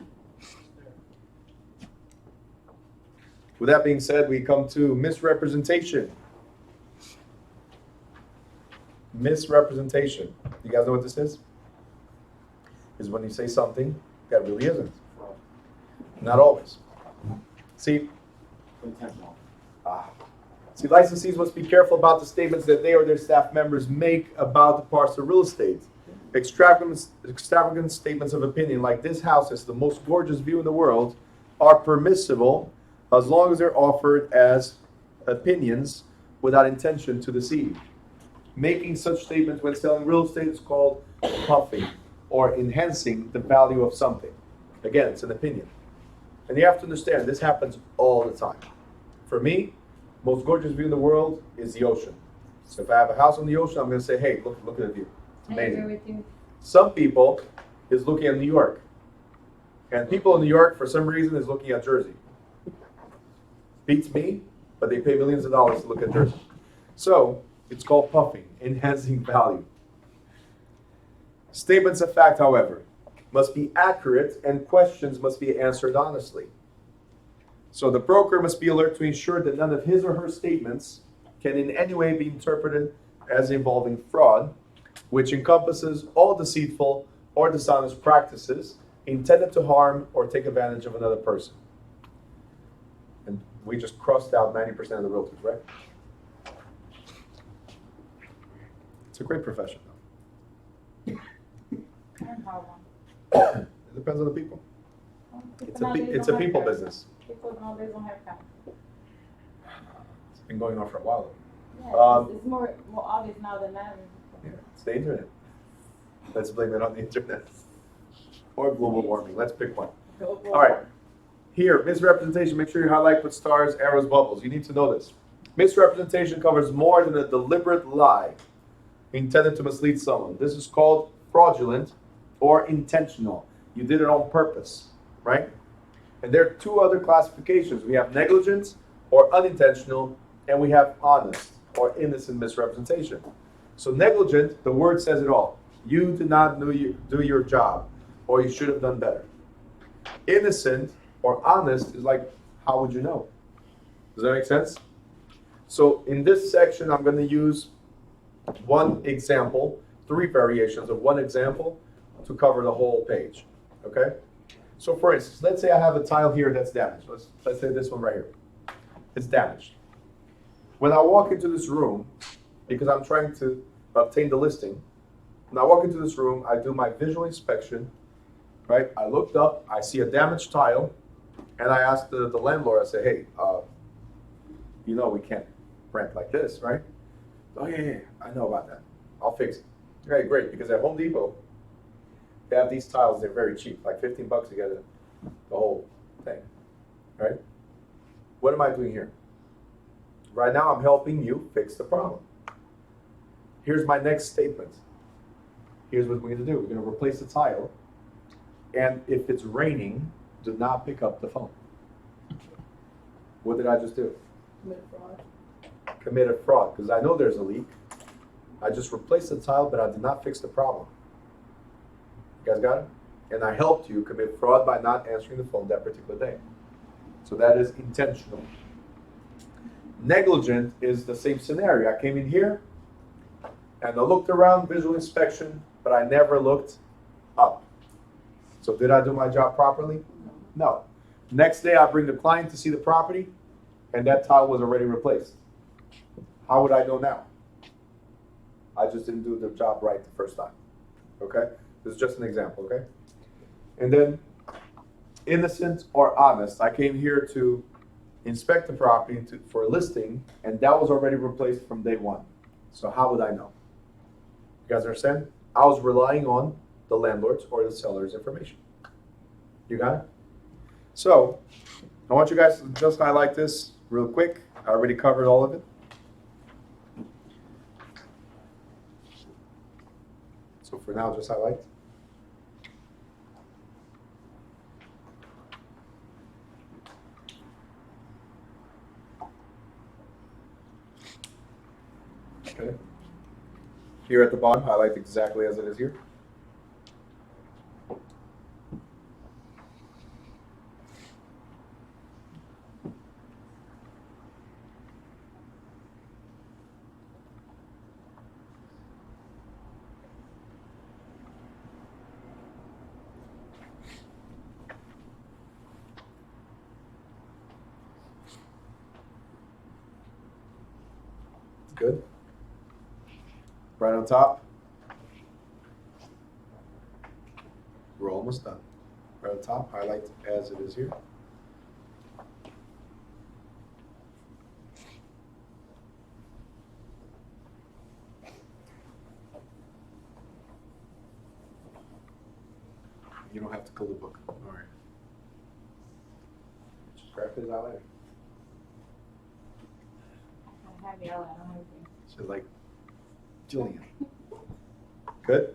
With that being said, we come to misrepresentation. Misrepresentation. You guys know what this is? Is when you say something that really isn't. Not always. See, licensees must be careful about the statements that they or their staff members make about the parts of real estate. Extravagant statements of opinion, like this house is the most gorgeous view in the world, are permissible as long as they're offered as opinions without intention to deceive. Making such statements when selling real estate is called puffing or enhancing the value of something. Again, it's an opinion. And you have to understand, this happens all the time. For me, most gorgeous view in the world is the ocean. So if I have a house on the ocean, I'm going to say, hey, look at the view. It's I agree amazing. with you. Some people is looking at New York. And people in New York, for some reason, is looking at Jersey. Beats me, but they pay millions of dollars to look at Jersey. So, it's called puffing, enhancing value. Statements of fact, however, must be accurate and questions must be answered honestly. So the broker must be alert to ensure that none of his or her statements can in any way be interpreted as involving fraud, which encompasses all deceitful or dishonest practices intended to harm or take advantage of another person. And we just crossed out 90% of the realtors, right? It's a great profession, though. I don't have one. It depends on the people. Well, It's a nowadays people don't have business. time. People nowadays don't have time. It's been going on for a while. Yeah, it's more obvious now than ever. Yeah, it's the internet. Let's blame it on the internet. Or global warming. Let's pick one. All right. Here, misrepresentation. Make sure you highlight with stars, arrows, bubbles. You need to know this. Misrepresentation covers more than a deliberate lie intended to mislead someone. This is called fraudulent or intentional. You did it on purpose, right? And there are two other classifications. We have negligent or unintentional, and we have honest or innocent misrepresentation. So negligent, the word says it all. You did not do your job, or you should have done better. Innocent or honest is like, how would you know? Does that make sense? So in this section, I'm going to use one example, 3 variations of one example to cover the whole page. Okay? So for instance, let's say I have a tile here that's damaged. Let's say this one right here. It's damaged. When I walk into this room, because I'm trying to obtain the listing, when I walk into this room, I do my visual inspection, right? I looked up, I see a damaged tile, and I ask the landlord, I say, hey, you know we can't rent like this, right? Oh yeah, I know about that. I'll fix it. Okay, great, because at Home Depot, they have these tiles, they're very cheap, like 15 bucks to get the whole thing, right? What am I doing here? Right now, I'm helping you fix the problem. Here's my next statement. Here's what we're gonna do. We're gonna replace the tile, and if it's raining, do not pick up the phone. What did I just do? Commit fraud. Commit a fraud, because I know there's a leak. I just replaced the tile, but I did not fix the problem. You guys got it? And I helped you commit fraud by not answering the phone that particular day. So that is intentional. Negligent is the same scenario. I came in here and I looked around, visual inspection, but I never looked up. So did I do my job properly? No. Next day I bring the client to see the property and that tile was already replaced. How would I know now? I just didn't do the job right the first time. Okay? This is just an example, okay? And then, innocent or honest. I came here to inspect the property for a listing, and that was already replaced from day one. So how would I know? You guys understand? I was relying on the landlord's or the seller's information. You got it? So, I want you guys to just highlight this real quick. I already covered all of it. So for now, just highlight. Okay. Here at the bottom, highlight exactly as it is here. Good. Right on top. We're almost done. Right on top, highlight as it is here. You don't have to kill the book. All right. Just grab his outline. I have yellow, I don't have green. So like Jillian. Good?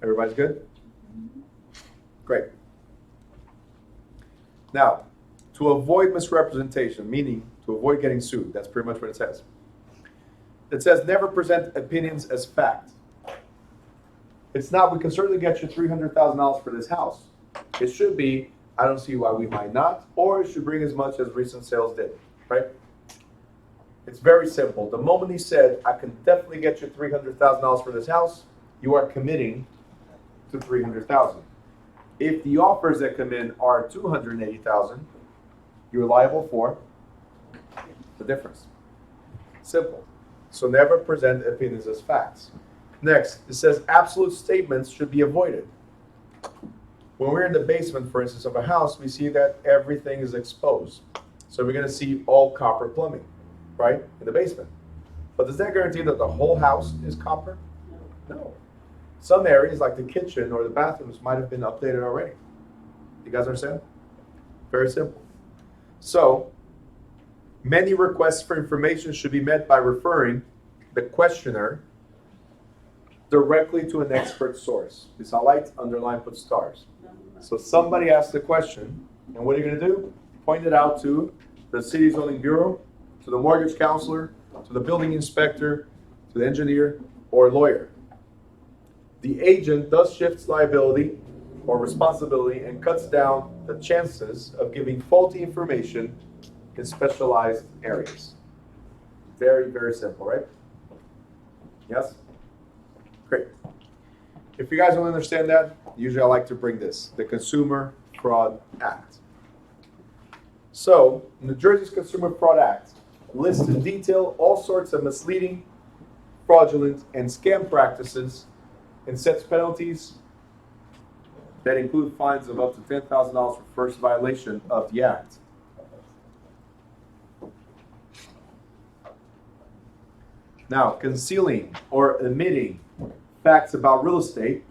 Everybody's good? Great. Now, to avoid misrepresentation, meaning to avoid getting sued, that's pretty much what it says. It says never present opinions as fact. It's not, we can certainly get you $300,000 for this house. It should be, I don't see why we might not, or it should bring as much as recent sales did, right? It's very simple. The moment he said, I can definitely get you $300,000 for this house, you are committing to $300,000. If the offers that come in are $280,000, you're liable for the difference. Simple. So never present opinions as facts. Next, it says absolute statements should be avoided. When we're in the basement, for instance, of a house, we see that everything is exposed. So we're going to see all copper plumbing, right, in the basement. But does that guarantee that the whole house is copper? No. Some areas, like the kitchen or the bathrooms, might have been updated already. You guys understand? Very simple. So, many requests for information should be met by referring the questioner directly to an expert source. This highlight, underline, put stars. So somebody asks the question, and what are you going to do? Point it out to the city zoning bureau, to the mortgage counselor, to the building inspector, to the engineer, or lawyer. the agent thus shifts liability or responsibility and cuts down the chances of giving faulty information in specialized areas. Very, very simple, right? Yes? Great. If you guys don't understand that, usually I like to bring this, the Consumer Fraud Act. So, New Jersey's Consumer Fraud Act lists in detail all sorts of misleading, fraudulent, and scam practices and sets penalties that include fines of up to $10,000 for first violation of the Act. Now, concealing or omitting facts about real estate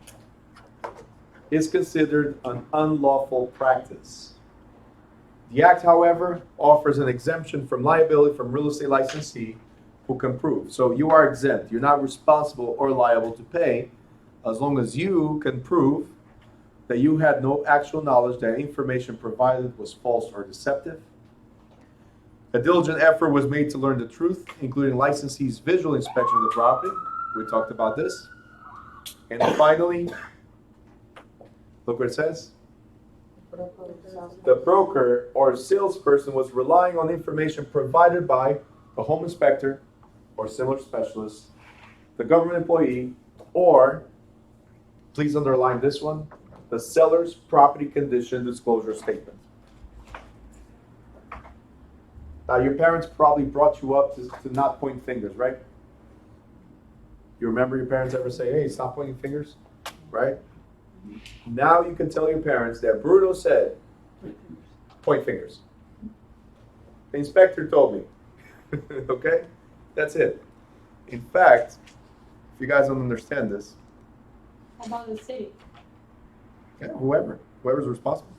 is considered an unlawful practice. The Act, however, offers an exemption from liability from real estate licensee who can prove. So you are exempt. You're not responsible or liable to pay as long as you can prove that you had no actual knowledge that information provided was false or deceptive. A diligent effort was made to learn the truth, including licensee's visual inspection of the property. We talked about this. And finally, look what it says. The broker or salesperson was relying on information provided by the home inspector or similar specialist, the government employee, or, please underline this one, the seller's property condition disclosure statement. Now, your parents probably brought you up to not point fingers, right? You remember your parents ever say, hey, stop pointing fingers, right? Now you can tell your parents that Bruno said, point fingers. The inspector told me. Okay? That's it. In fact, if you guys don't understand this, How about the city? yeah, whoever's responsible.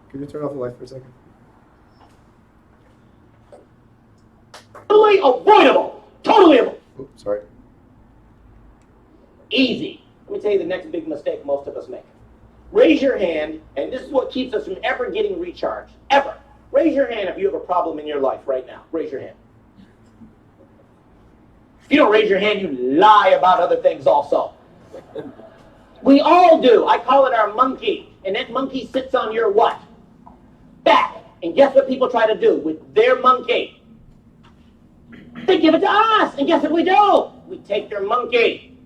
Can you turn off the light for a second? Totally avoidable. Totally avoidable. Oops, sorry. Easy. Let me tell you the next big mistake most of us make. Raise your hand, and this is what keeps us from ever getting recharged. Ever. Raise your hand if you have a problem in your life right now. Raise your hand. If you don't raise your hand, you lie about other things also. We all do. I call it our monkey. And that monkey sits on your what? Back. And guess what people try to do with their monkey? They give it to us. And guess what we do? We take their monkey.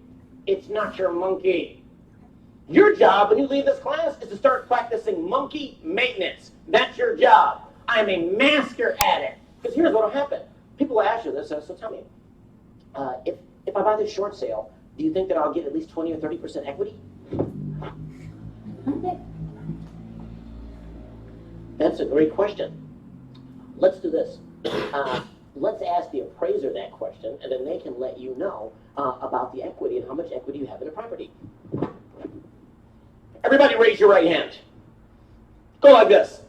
It's not your monkey. Your job when you leave this class is to start practicing monkey maintenance. That's your job. I'm a master at it. Because here's what will happen. People will ask you this, so tell me, if I buy this short sale, do you think that I'll get at least 20 or 30% equity? That's a great question. Let's do this. Let's ask the appraiser that question, and then they can let you know about the equity and how much equity you have in a property. Everybody raise your right hand. Go like this.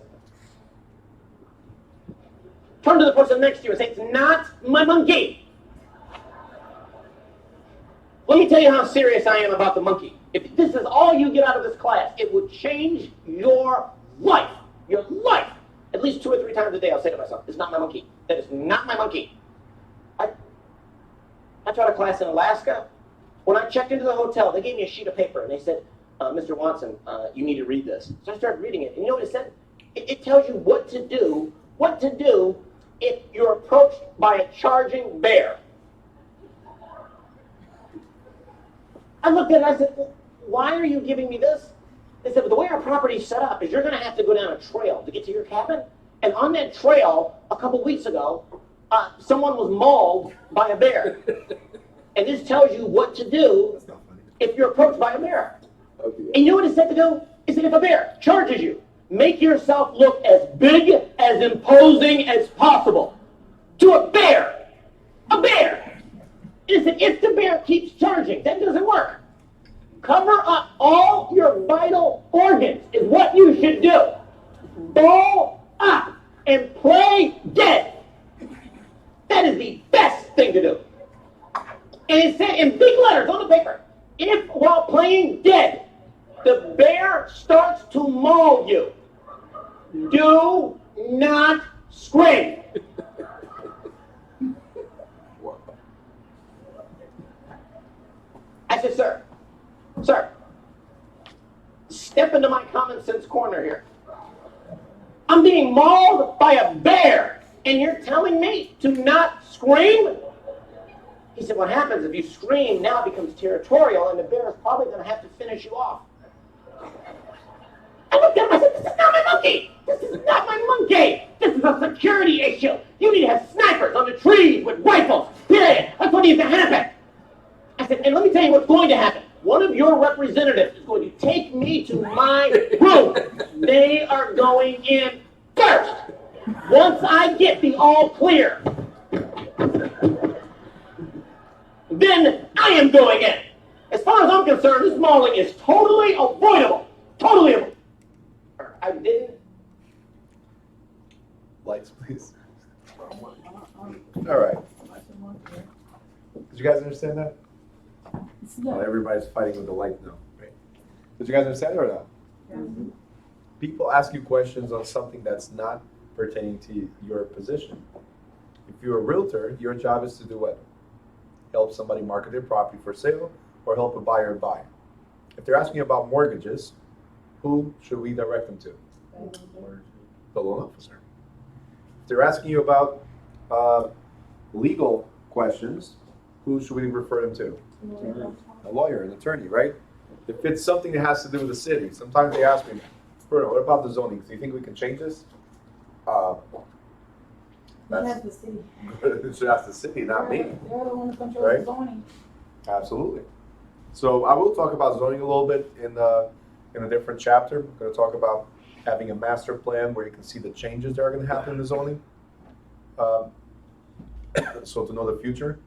Turn to the person next to you and say, it's not my monkey. Let me tell you how serious I am about the monkey. If this is all you get out of this class, it would change your life. Your life. At least 2 or 3 times a day I'll say to myself, it's not my monkey. That is not my monkey. I taught a class in Alaska. When I checked into the hotel, they gave me a sheet of paper and they said, Mr. Watson, you need to read this. So I started reading it. And you know what it said? It tells you what to do if you're approached by a charging bear. I looked at it and I said, well, why are you giving me this? They said, well, the way our property is set up is you're going to have to go down a trail to get to your cabin. And on that trail, a couple weeks ago, someone was mauled by a bear. And this tells you what to do if you're approached by a bear. Okay. And you know what it said to do? It said if a bear charges you, make yourself look as big, as imposing as possible. To a bear. A bear. It said if the bear keeps charging, that doesn't work. Cover up all your vital organs is what you should do. Ball up and play dead. That is the best thing to do. And it said in big letters on the paper, if while playing dead, the bear starts to maul you, do not scream. Yes, yes, sir. Sir, step into my common sense corner here. I'm being mauled by a bear, and you're telling me to not scream? He said, what happens if you scream, now it becomes territorial, and the bear is probably going to have to finish you off. I looked at him, I said, this is not my monkey! This is not my monkey! This is a security issue! You need to have snipers on the trees with rifles, period! That's what needs to happen! I said, and let me tell you what's going to happen. One of your representatives is going to take me to my room. They are going in first. Once I get the all clear, then I am going in. As far as I'm concerned, this mauling is totally avoidable. Totally avoidable. I didn't. Lights, please. All right. Did you guys understand that? Well, everybody's fighting with the light now, right? Did you guys understand it or not? Mm-hmm. People ask you questions on something that's not pertaining to your position. If you're a realtor, your job is to do what? Help somebody market their property for sale or help a buyer buy. If they're asking you about mortgages, who should we direct them to? The loan officer. If they're asking you about legal questions, who should we refer them to? A lawyer, an attorney, right? If it's something that has to do with the city, sometimes they ask me, Bruno, what about the zoning? Do you think we can change this? That's the city. It should ask the city, not me. They're the one who controls Right? the zoning. Absolutely. So I will talk about zoning a little bit in a different chapter. I'm going to talk about having a master plan where you can see the changes that are going to happen in the zoning. So to know the future.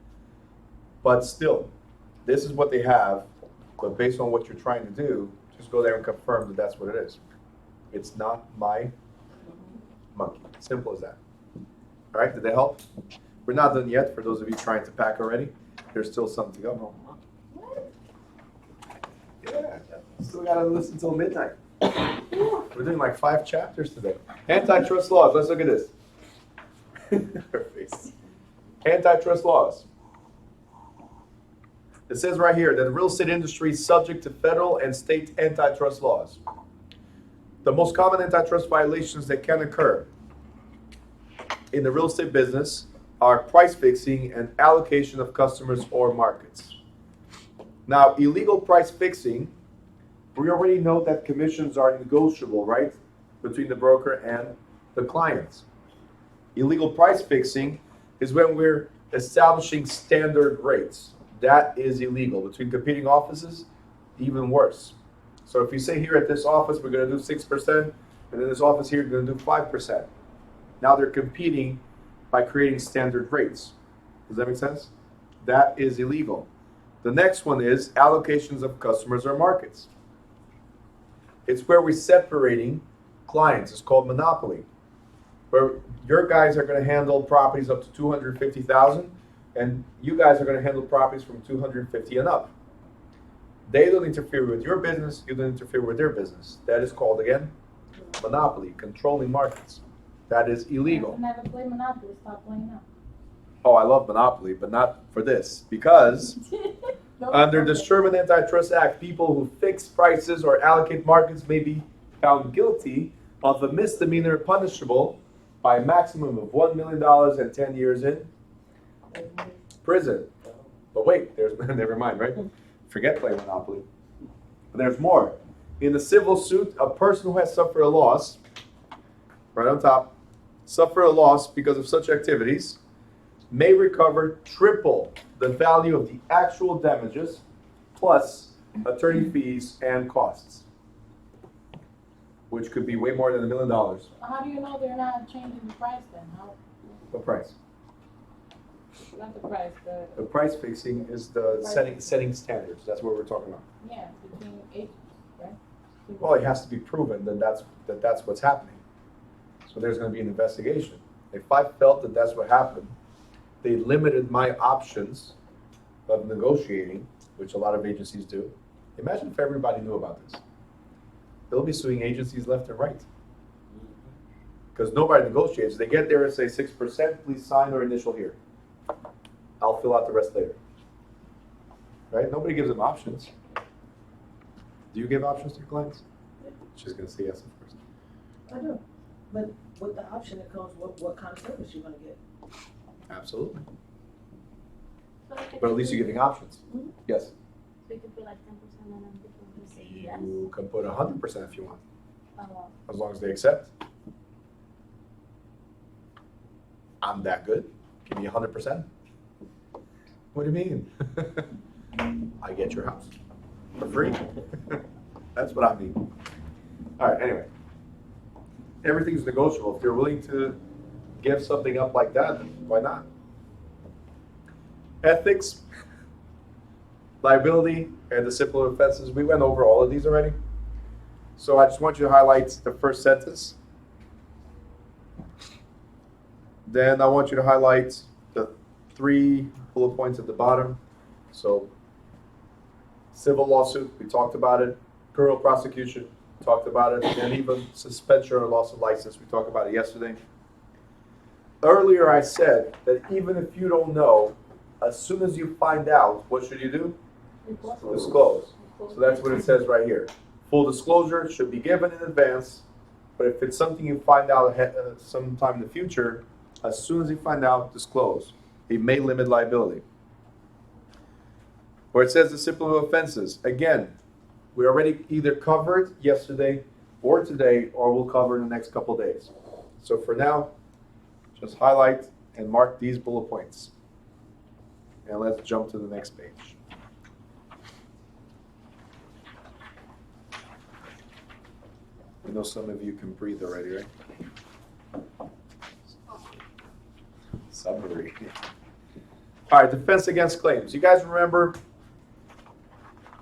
But still, this is what they have. But based on what you're trying to do, just go there and confirm that that's what it is. It's not my monkey. Simple as that. All right, did that help? We're not done yet. For those of you trying to pack already, there's still some to go. Yeah, still gotta listen till midnight. We're doing like 5 chapters today. Antitrust laws. Let's look at this. Her face. Antitrust laws. It says right here that the real estate industry is subject to federal and state antitrust laws. The most common antitrust violations that can occur in the real estate business are price fixing and allocation of customers or markets. Now, illegal price fixing, we already know that commissions are negotiable, right? Between the broker and the clients. Illegal price fixing is when we're establishing standard rates. That is illegal. Between competing offices, even worse. So if you say here at this office, we're going to do 6%, and in this office here, we're going to do 5%. Now they're competing by creating standard rates. Does that make sense? That is illegal. The next one is allocations of customers or markets. It's where we're separating clients. It's called monopoly. Where your guys are going to handle properties up to 250,000, and you guys are going to handle properties from 250 and up. They don't interfere with your business. You don't interfere with their business. That is called, again, monopoly, controlling markets. That is illegal. I never play Monopoly. Stop playing now. Oh, I love monopoly, but not for this. Because under the Sherman Antitrust Act, people who fix prices or allocate markets may be found guilty of a misdemeanor punishable by a maximum of $1 million and 10 years in prison. But wait, there's never mind, right? Forget playing Monopoly. But there's more. In a civil suit, a person who has suffered a loss, right on top, suffer a loss because of such activities, may recover triple the value of the actual damages plus attorney fees and costs, which could be way more than $1 million. How do you know they're not changing the price then? How? What price? Not the price. The price fixing is the setting standards. That's what we're talking about. Yeah, between agents, right? Well, it has to be proven that that's what's happening. So there's going to be an investigation. If I felt that that's what happened, they limited my options of negotiating, which a lot of agencies do. Imagine if everybody knew about this. They'll be suing agencies left and right. Because nobody negotiates. They get there and say 6%, please sign or initial here. I'll fill out the rest later. right? Nobody gives them options. Do you give options to your clients? She's gonna say yes, of course. I do, but with the option that comes, what kind of service you're gonna get. Absolutely. So if But at least you're giving options. Mhm. Yes. So you could put like 10% and then people will say yes. You can put 100% if you want, Oh, as long as they accept. I'm that good. Give me 100%. What do you mean? I get your house for free. That's what I mean. All right, anyway. Everything's negotiable. If you're willing to give something up like that, why not? Ethics, liability, and the simple offenses. We went over all of these already. So I just want you to highlight the first sentence. Then I want you to highlight the 3 bullet points at the bottom. So civil lawsuit, we talked about it. Criminal prosecution, talked about it. And even suspension or loss of license, we talked about it yesterday. Earlier I said that even if you don't know, as soon as you find out, what should you do? Disclose. So that's what it says right here. Full disclosure should be given in advance, but if it's something you find out sometime in the future, as soon as you find out, disclose. It may limit liability. Where it says the simple offenses, again, we already either covered yesterday or today, or we'll cover in the next couple days. So for now, just highlight and mark these bullet points. And let's jump to the next page. I know some of you can breathe already, right? Summary. All right, defense against claims. You guys remember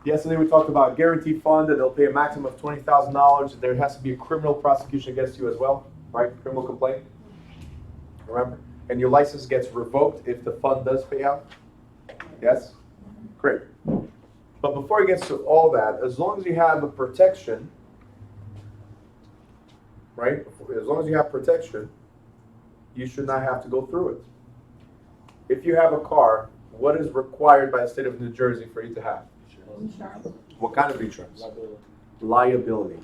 yesterday we talked about guaranteed fund that they'll pay a maximum of $20,000. There has to be a criminal prosecution against you as well, right? Criminal complaint. Remember? And your license gets revoked if the fund does pay out. Yes? Great. But before it gets to all that, as long as you have a protection, right? As long as you have protection, you should not have to go through it. If you have a car, what is required by the state of New Jersey for you to have? Insurance. What kind of insurance? Liability.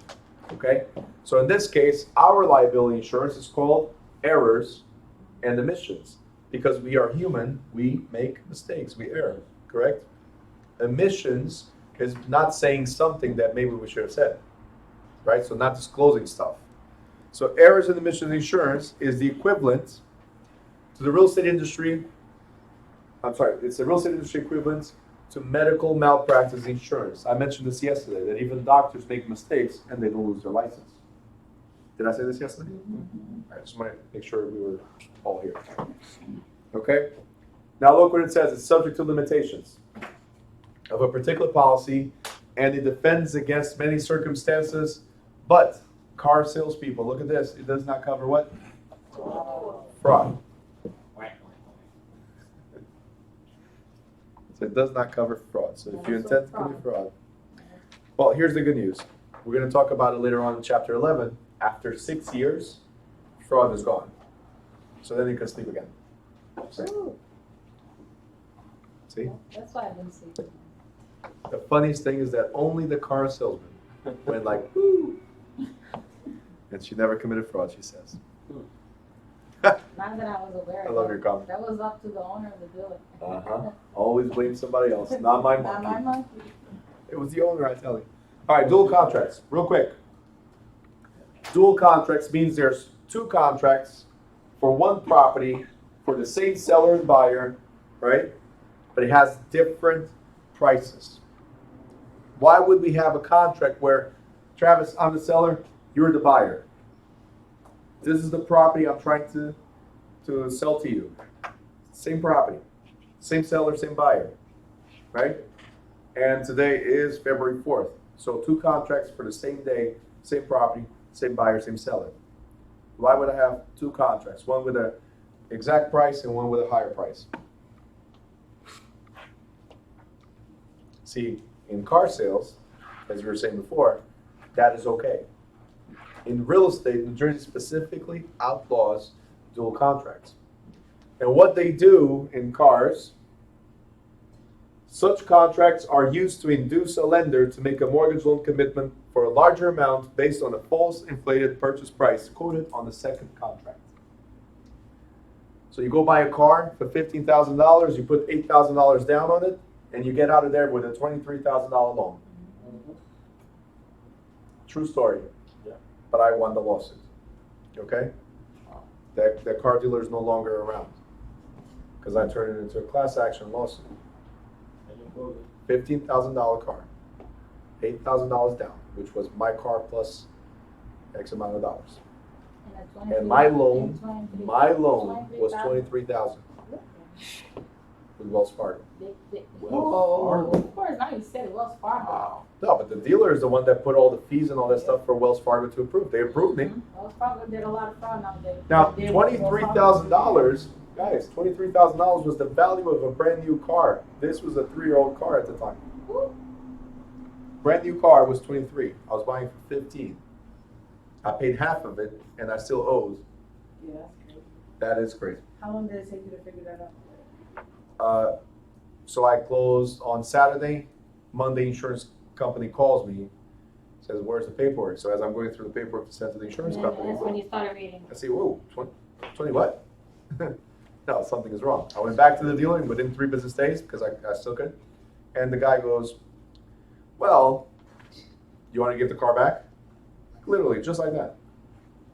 Okay? So in this case, our liability insurance is called errors and omissions. Because we are human, we make mistakes, we err, correct? Omissions is not saying something that maybe we should have said, right? So not disclosing stuff. So errors and omissions insurance is the equivalent to the real estate industry. It's the real estate industry equivalent to medical malpractice insurance. I mentioned this yesterday, that even doctors make mistakes and they don't lose their license. Did I say this yesterday? I just want to make sure we were all here. Okay? Now look what it says. It's subject to limitations of a particular policy, and it defends against many circumstances, but car salespeople, look at this. It does not cover what? Fraud. So it does not cover fraud. So if you intend to commit fraud, well, here's the good news. We're going to talk about it later on in chapter 11. After 6 years, fraud is gone. So then you can sleep again. See? That's why I didn't see it. The funniest thing is that only the car salesman went like, woo. And she never committed fraud, she says. Not that I was aware of. I love your comment. That was up to the owner of the dealer. Uh-huh. Always blame somebody else, not my Not my monkey. monkey. It was the owner, I tell you. All right, dual contracts, real quick. Dual contracts means there's 2 contracts for one property for the same seller and buyer, right? But it has different prices. Why would we have a contract where, Travis, I'm the seller, you're the buyer? This is the property I'm trying to sell to you. Same property, same seller, same buyer, right? And today is February 4th. So 2 contracts for the same day, same property, same buyer, same seller. Why would I have 2 contracts? One with an exact price and one with a higher price. See, in car sales, as we were saying before, that is okay. In real estate, New Jersey specifically outlaws dual contracts. And what they do in cars, Such contracts are used to induce a lender to make a mortgage loan commitment for a larger amount based on a false inflated purchase price quoted on the second contract. So you go buy a car for $15,000, you put $8,000 down on it, and you get out of there with a $23,000 loan. True story. Yeah. But I won the lawsuit. Okay? That car dealer is no longer around because I turned it into a class action lawsuit. $15,000 car, $8,000 down, which was my car plus X amount of dollars. And my loan was $23,000 with Wells Fargo. Oh, of course, now you said Wells Fargo. Wow. No, but the dealer is the one that put all the fees and all that stuff for Wells Fargo to approve. They approved me. Wells Fargo did a lot of fraud nowadays. Now, $23,000, guys, $23,000 was the value of a brand new car. This was a 3-year-old car at the time. Brand new car was 23. I was buying for 15. I paid half of it, and I still owed. Yeah, that's crazy. That is crazy. How long did it take you to figure that out? So I closed on Saturday. Monday, insurance company calls me, says, "Where's the paperwork?" So as I'm going through the paperwork to send to the insurance And company, that's when you started reading. I say, "Whoa, 20 what?" No, something is wrong. I went back to the dealer and within 3 business days, because I still could. And the guy goes, "Well, you want to give the car back?" Literally, just like that.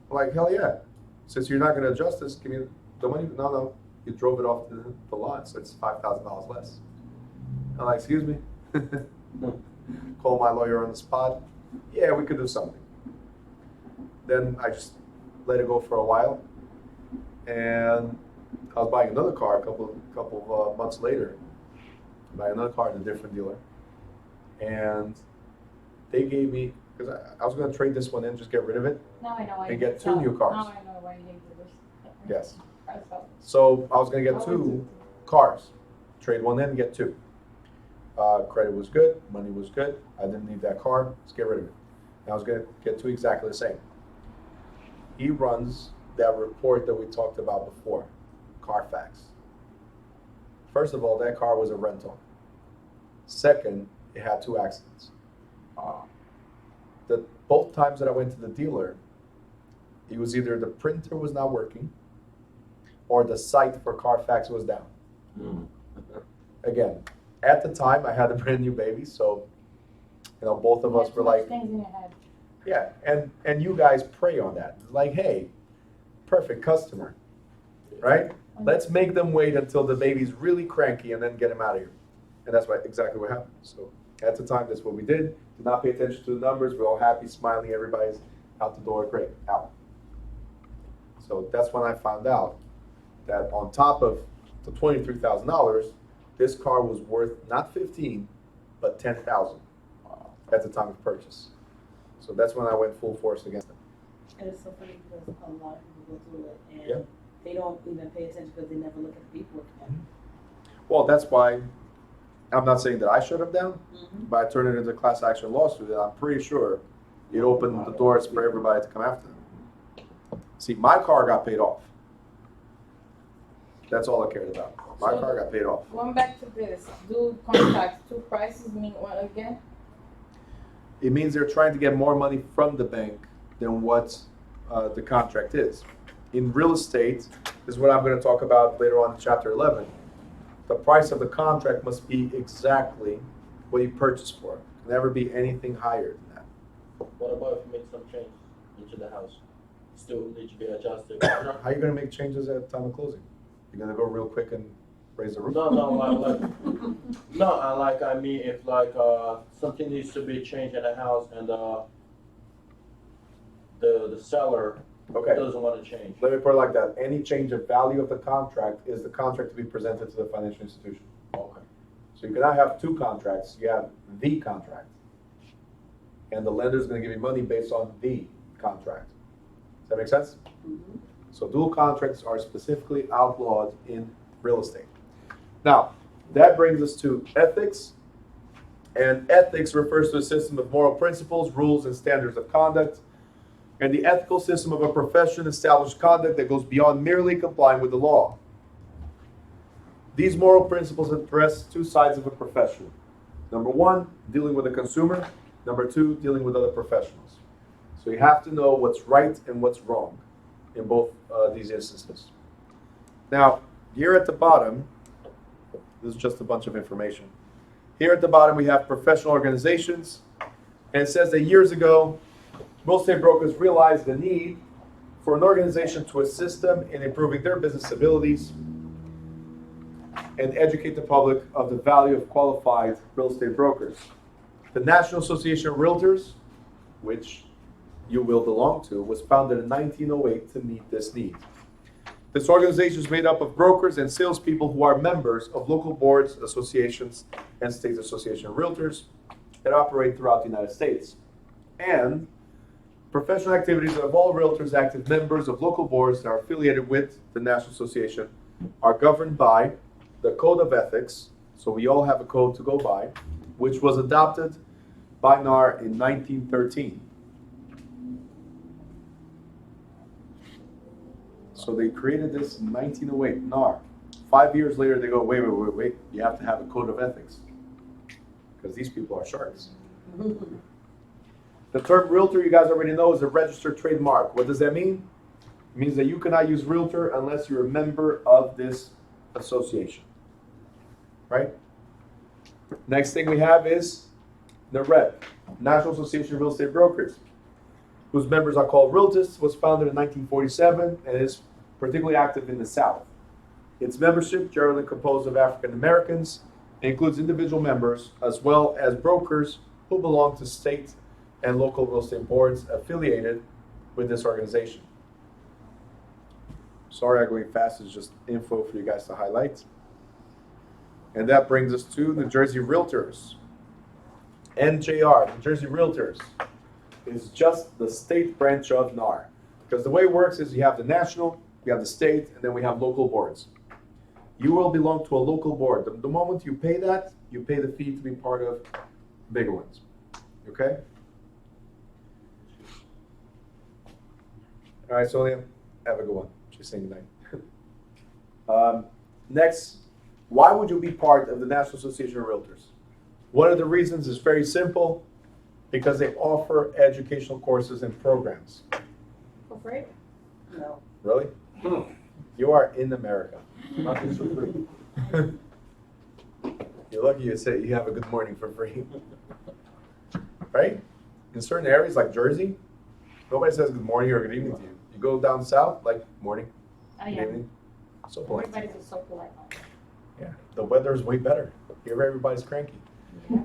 I'm like, "Hell yeah. Since you're not going to adjust this, give me the money." No. You drove it off the lot, so it's $5,000 less. I'm like, "Excuse me?" Call my lawyer on the spot. "Yeah, we could do something." Then I just let it go for a while. And I was buying another car a couple of months later. Buying another car at a different dealer. And they gave me, because I was going to trade this one in, just get rid of it. Now I know why And you get didn't 2 sell. new cars. Now I know why you didn't do this. Yes. So, So I was going to get 2 cars. Trade one in, get 2. Credit was good, money was good. I didn't need that car. Let's get rid of it. And I was going to get 2 exactly the same. He runs that report that we talked about before, Carfax. First of all, that car was a rental. Second, it had 2 accidents. Both times that I went to the dealer, it was either the printer was not working or the site for Carfax was down. Again, at the time I had a brand new baby, so both of you us had were too much like, things in your head. yeah, and you guys prey on that. Like, hey, perfect customer, right? Let's make them wait until the baby's really cranky and then get him out of here. And that's exactly what happened. So at the time, that's what we did. Did not pay attention to the numbers. We're all happy, smiling. Everybody's out the door. Great, out. So that's when I found out that on top of the $23,000, this car was worth not 15, but 10,000 at the time of purchase. So that's when I went full force against them. And it's so funny because a lot of people go through it and Yeah. they don't even pay attention because they never look at the paperwork. Well, that's why I'm not saying that I shut them down, Mm-hmm. but I turned it into a class action lawsuit, and I'm pretty sure it opened the doors for everybody to come after them. See, my car got paid off. That's all I cared about. My So- car got paid off. Going back to this, dual contracts, 2 prices mean what again? It means they're trying to get more money from the bank than what the contract is. In real estate, this is what I'm going to talk about later on in chapter 11. The price of the contract must be exactly what you purchased for. It can never be anything higher than that. What about if you make some change into the house? Still need to be adjusted. How are you going to make changes at time of closing? You're going to go real quick and raise the roof? No, I mean, if something needs to be changed in the house and the seller Okay. doesn't want to change. Let me put it like that. Any change of value of the contract is the contract to be presented to the financial institution. Okay. So you cannot have 2 contracts. You have the contract. And the lender is going to give you money based on the contract. Does that make sense? Mm-hmm. So dual contracts are specifically outlawed in real estate. Now, that brings us to ethics. And ethics refers to a system of moral principles, rules, and standards of conduct. And the ethical system of a profession established conduct that goes beyond merely complying with the law. These moral principles address two sides of a profession. Number one, dealing with the consumer. Number two, dealing with other professionals. So you have to know what's right and what's wrong in both these instances. Now, here at the bottom, this is just a bunch of information. Here at the bottom, we have professional organizations, and it says that years ago, real estate brokers realized the need for an organization to assist them in improving their business abilities and educate the public of the value of qualified real estate brokers. The National Association of Realtors, which you will belong to, was founded in 1908 to meet this need. This organization is made up of brokers and salespeople who are members of local boards, associations, and state association of realtors that operate throughout the United States. And professional activities of all realtors active members of local boards that are affiliated with the National Association are governed by the Code of Ethics, so we all have a code to go by, which was adopted by NAR in 1913. So they created this in 1908, NAR. 5 years later, they go, wait, you have to have a code of ethics. Because these people are sharks. The term realtor, you guys already know, is a registered trademark. What does that mean? It means that you cannot use realtor unless you're a member of this association. Right? Next thing we have is the REB, National Association of Real Estate Brokers, whose members are called Realtists, was founded in 1947 and is particularly active in the South. Its membership, generally composed of African Americans, includes individual members as well as brokers who belong to state and local real estate boards affiliated with this organization. Sorry, I'm going fast. It's just info for you guys to highlight. And that brings us to New Jersey Realtors. NJR, New Jersey Realtors, is just the state branch of NAR. Because the way it works is you have the national, you have the state, and then we have local boards. You will belong to a local board. The moment you pay that, you pay the fee to be part of bigger ones. Okay? All right, Sonia, have a good one. She's saying goodnight. Next, why would you be part of the National Association of Realtors? One of the reasons is very simple, because they offer educational courses and programs. For free? No. Really? You are in America. Nothing's for free. You're lucky you say you have a good morning for free. Right? In certain areas like Jersey, nobody says good morning or good evening to you. You go down south, like morning, Oh, good yeah. evening. So polite. Everybody's so polite. Yeah, the weather is way better. Here everybody's cranky.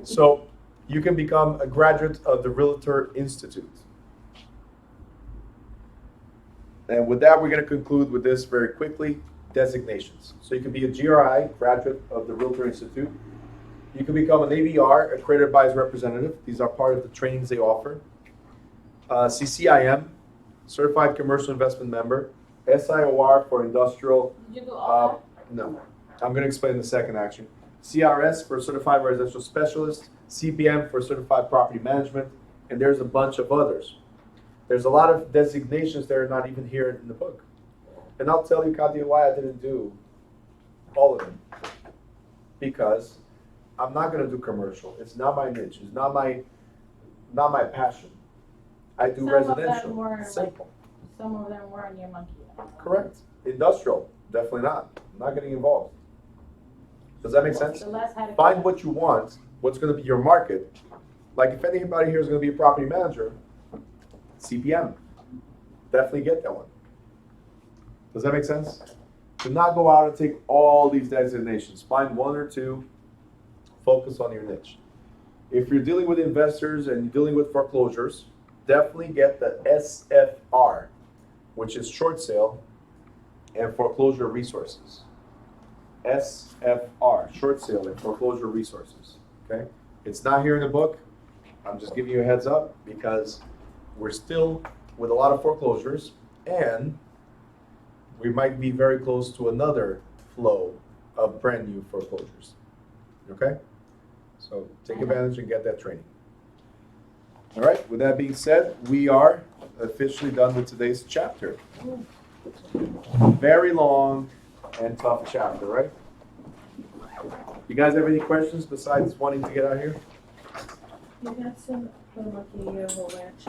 So you can become a graduate of the Realtor Institute. And with that, we're going to conclude with this very quickly, designations. So you can be a GRI, graduate of the Realtor Institute. You can become an ABR, accredited buyer's representative. These are part of the trainings they offer. CCIM, certified commercial investment member. SIOR for industrial. Did you do all No, I'm going to explain in a second, actually. CRS for certified residential specialist. CPM for certified property management. And there's a bunch of others. There's a lot of designations that are not even here in the book. And I'll tell you, Katia, why I didn't do all of them. Because I'm not going to do commercial. It's not my niche. It's not my passion. I do Some of them residential. were like- Simple. Some of them were on your monkey. Correct. Industrial, definitely not. I'm not getting involved. Does that make sense? The last had a- Find what you want, what's going to be your market. Like if anybody here is going to be a property manager, CPM. Definitely get that one. Does that make sense? Do not go out and take all these designations. Find one or two. Focus on your niche. If you're dealing with investors and you're dealing with foreclosures, definitely get the SFR, which is short sale and foreclosure resources. SFR, short sale and foreclosure resources. Okay? It's not here in the book. I'm just giving you a heads up because we're still with a lot of foreclosures and we might be very close to another flow of brand new foreclosures. Okay? So take advantage and get that training. All right, with that being said, we are officially done with today's chapter. Very long and tough chapter, right? You guys have any questions besides wanting to get out here? You got some lucky year ranch.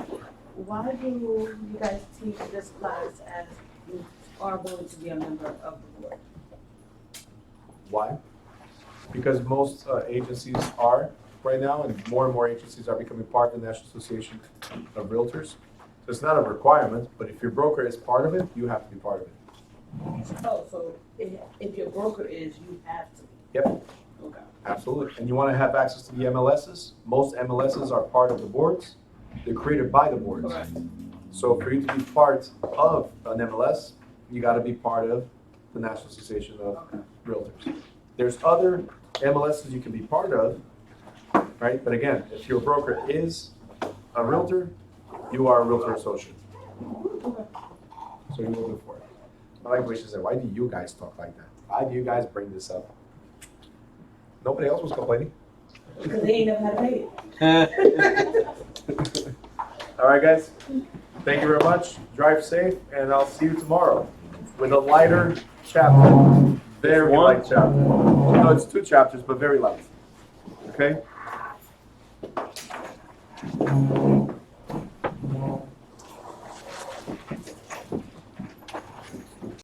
Why do you guys teach this class as you are going to be a member of the board? Why? Because most agencies are right now, and more agencies are becoming part of the National Association of Realtors. So it's not a requirement, but if your broker is part of it, you have to be part of it. Oh, so if your broker is, you have to. Yep, Okay. absolutely. And you want to have access to the MLSs. Most MLSs are part of the boards. They're created by the boards. Correct. So for you to be part of an MLS, you got to be part of the National Association of Okay. Realtors. There's other MLSs you can be part of, right? But again, if your broker is a realtor, you are a realtor associate. Okay. So you will do for it. I like what she said, why do you guys talk like that? Why do you guys bring this up? Nobody else was complaining. Because they ain't never had to pay it. All right, guys. Thank you very much. Drive safe, and I'll see you tomorrow with a lighter chapter. Very One? light chapter. No, it's 2 chapters, but very light. Okay?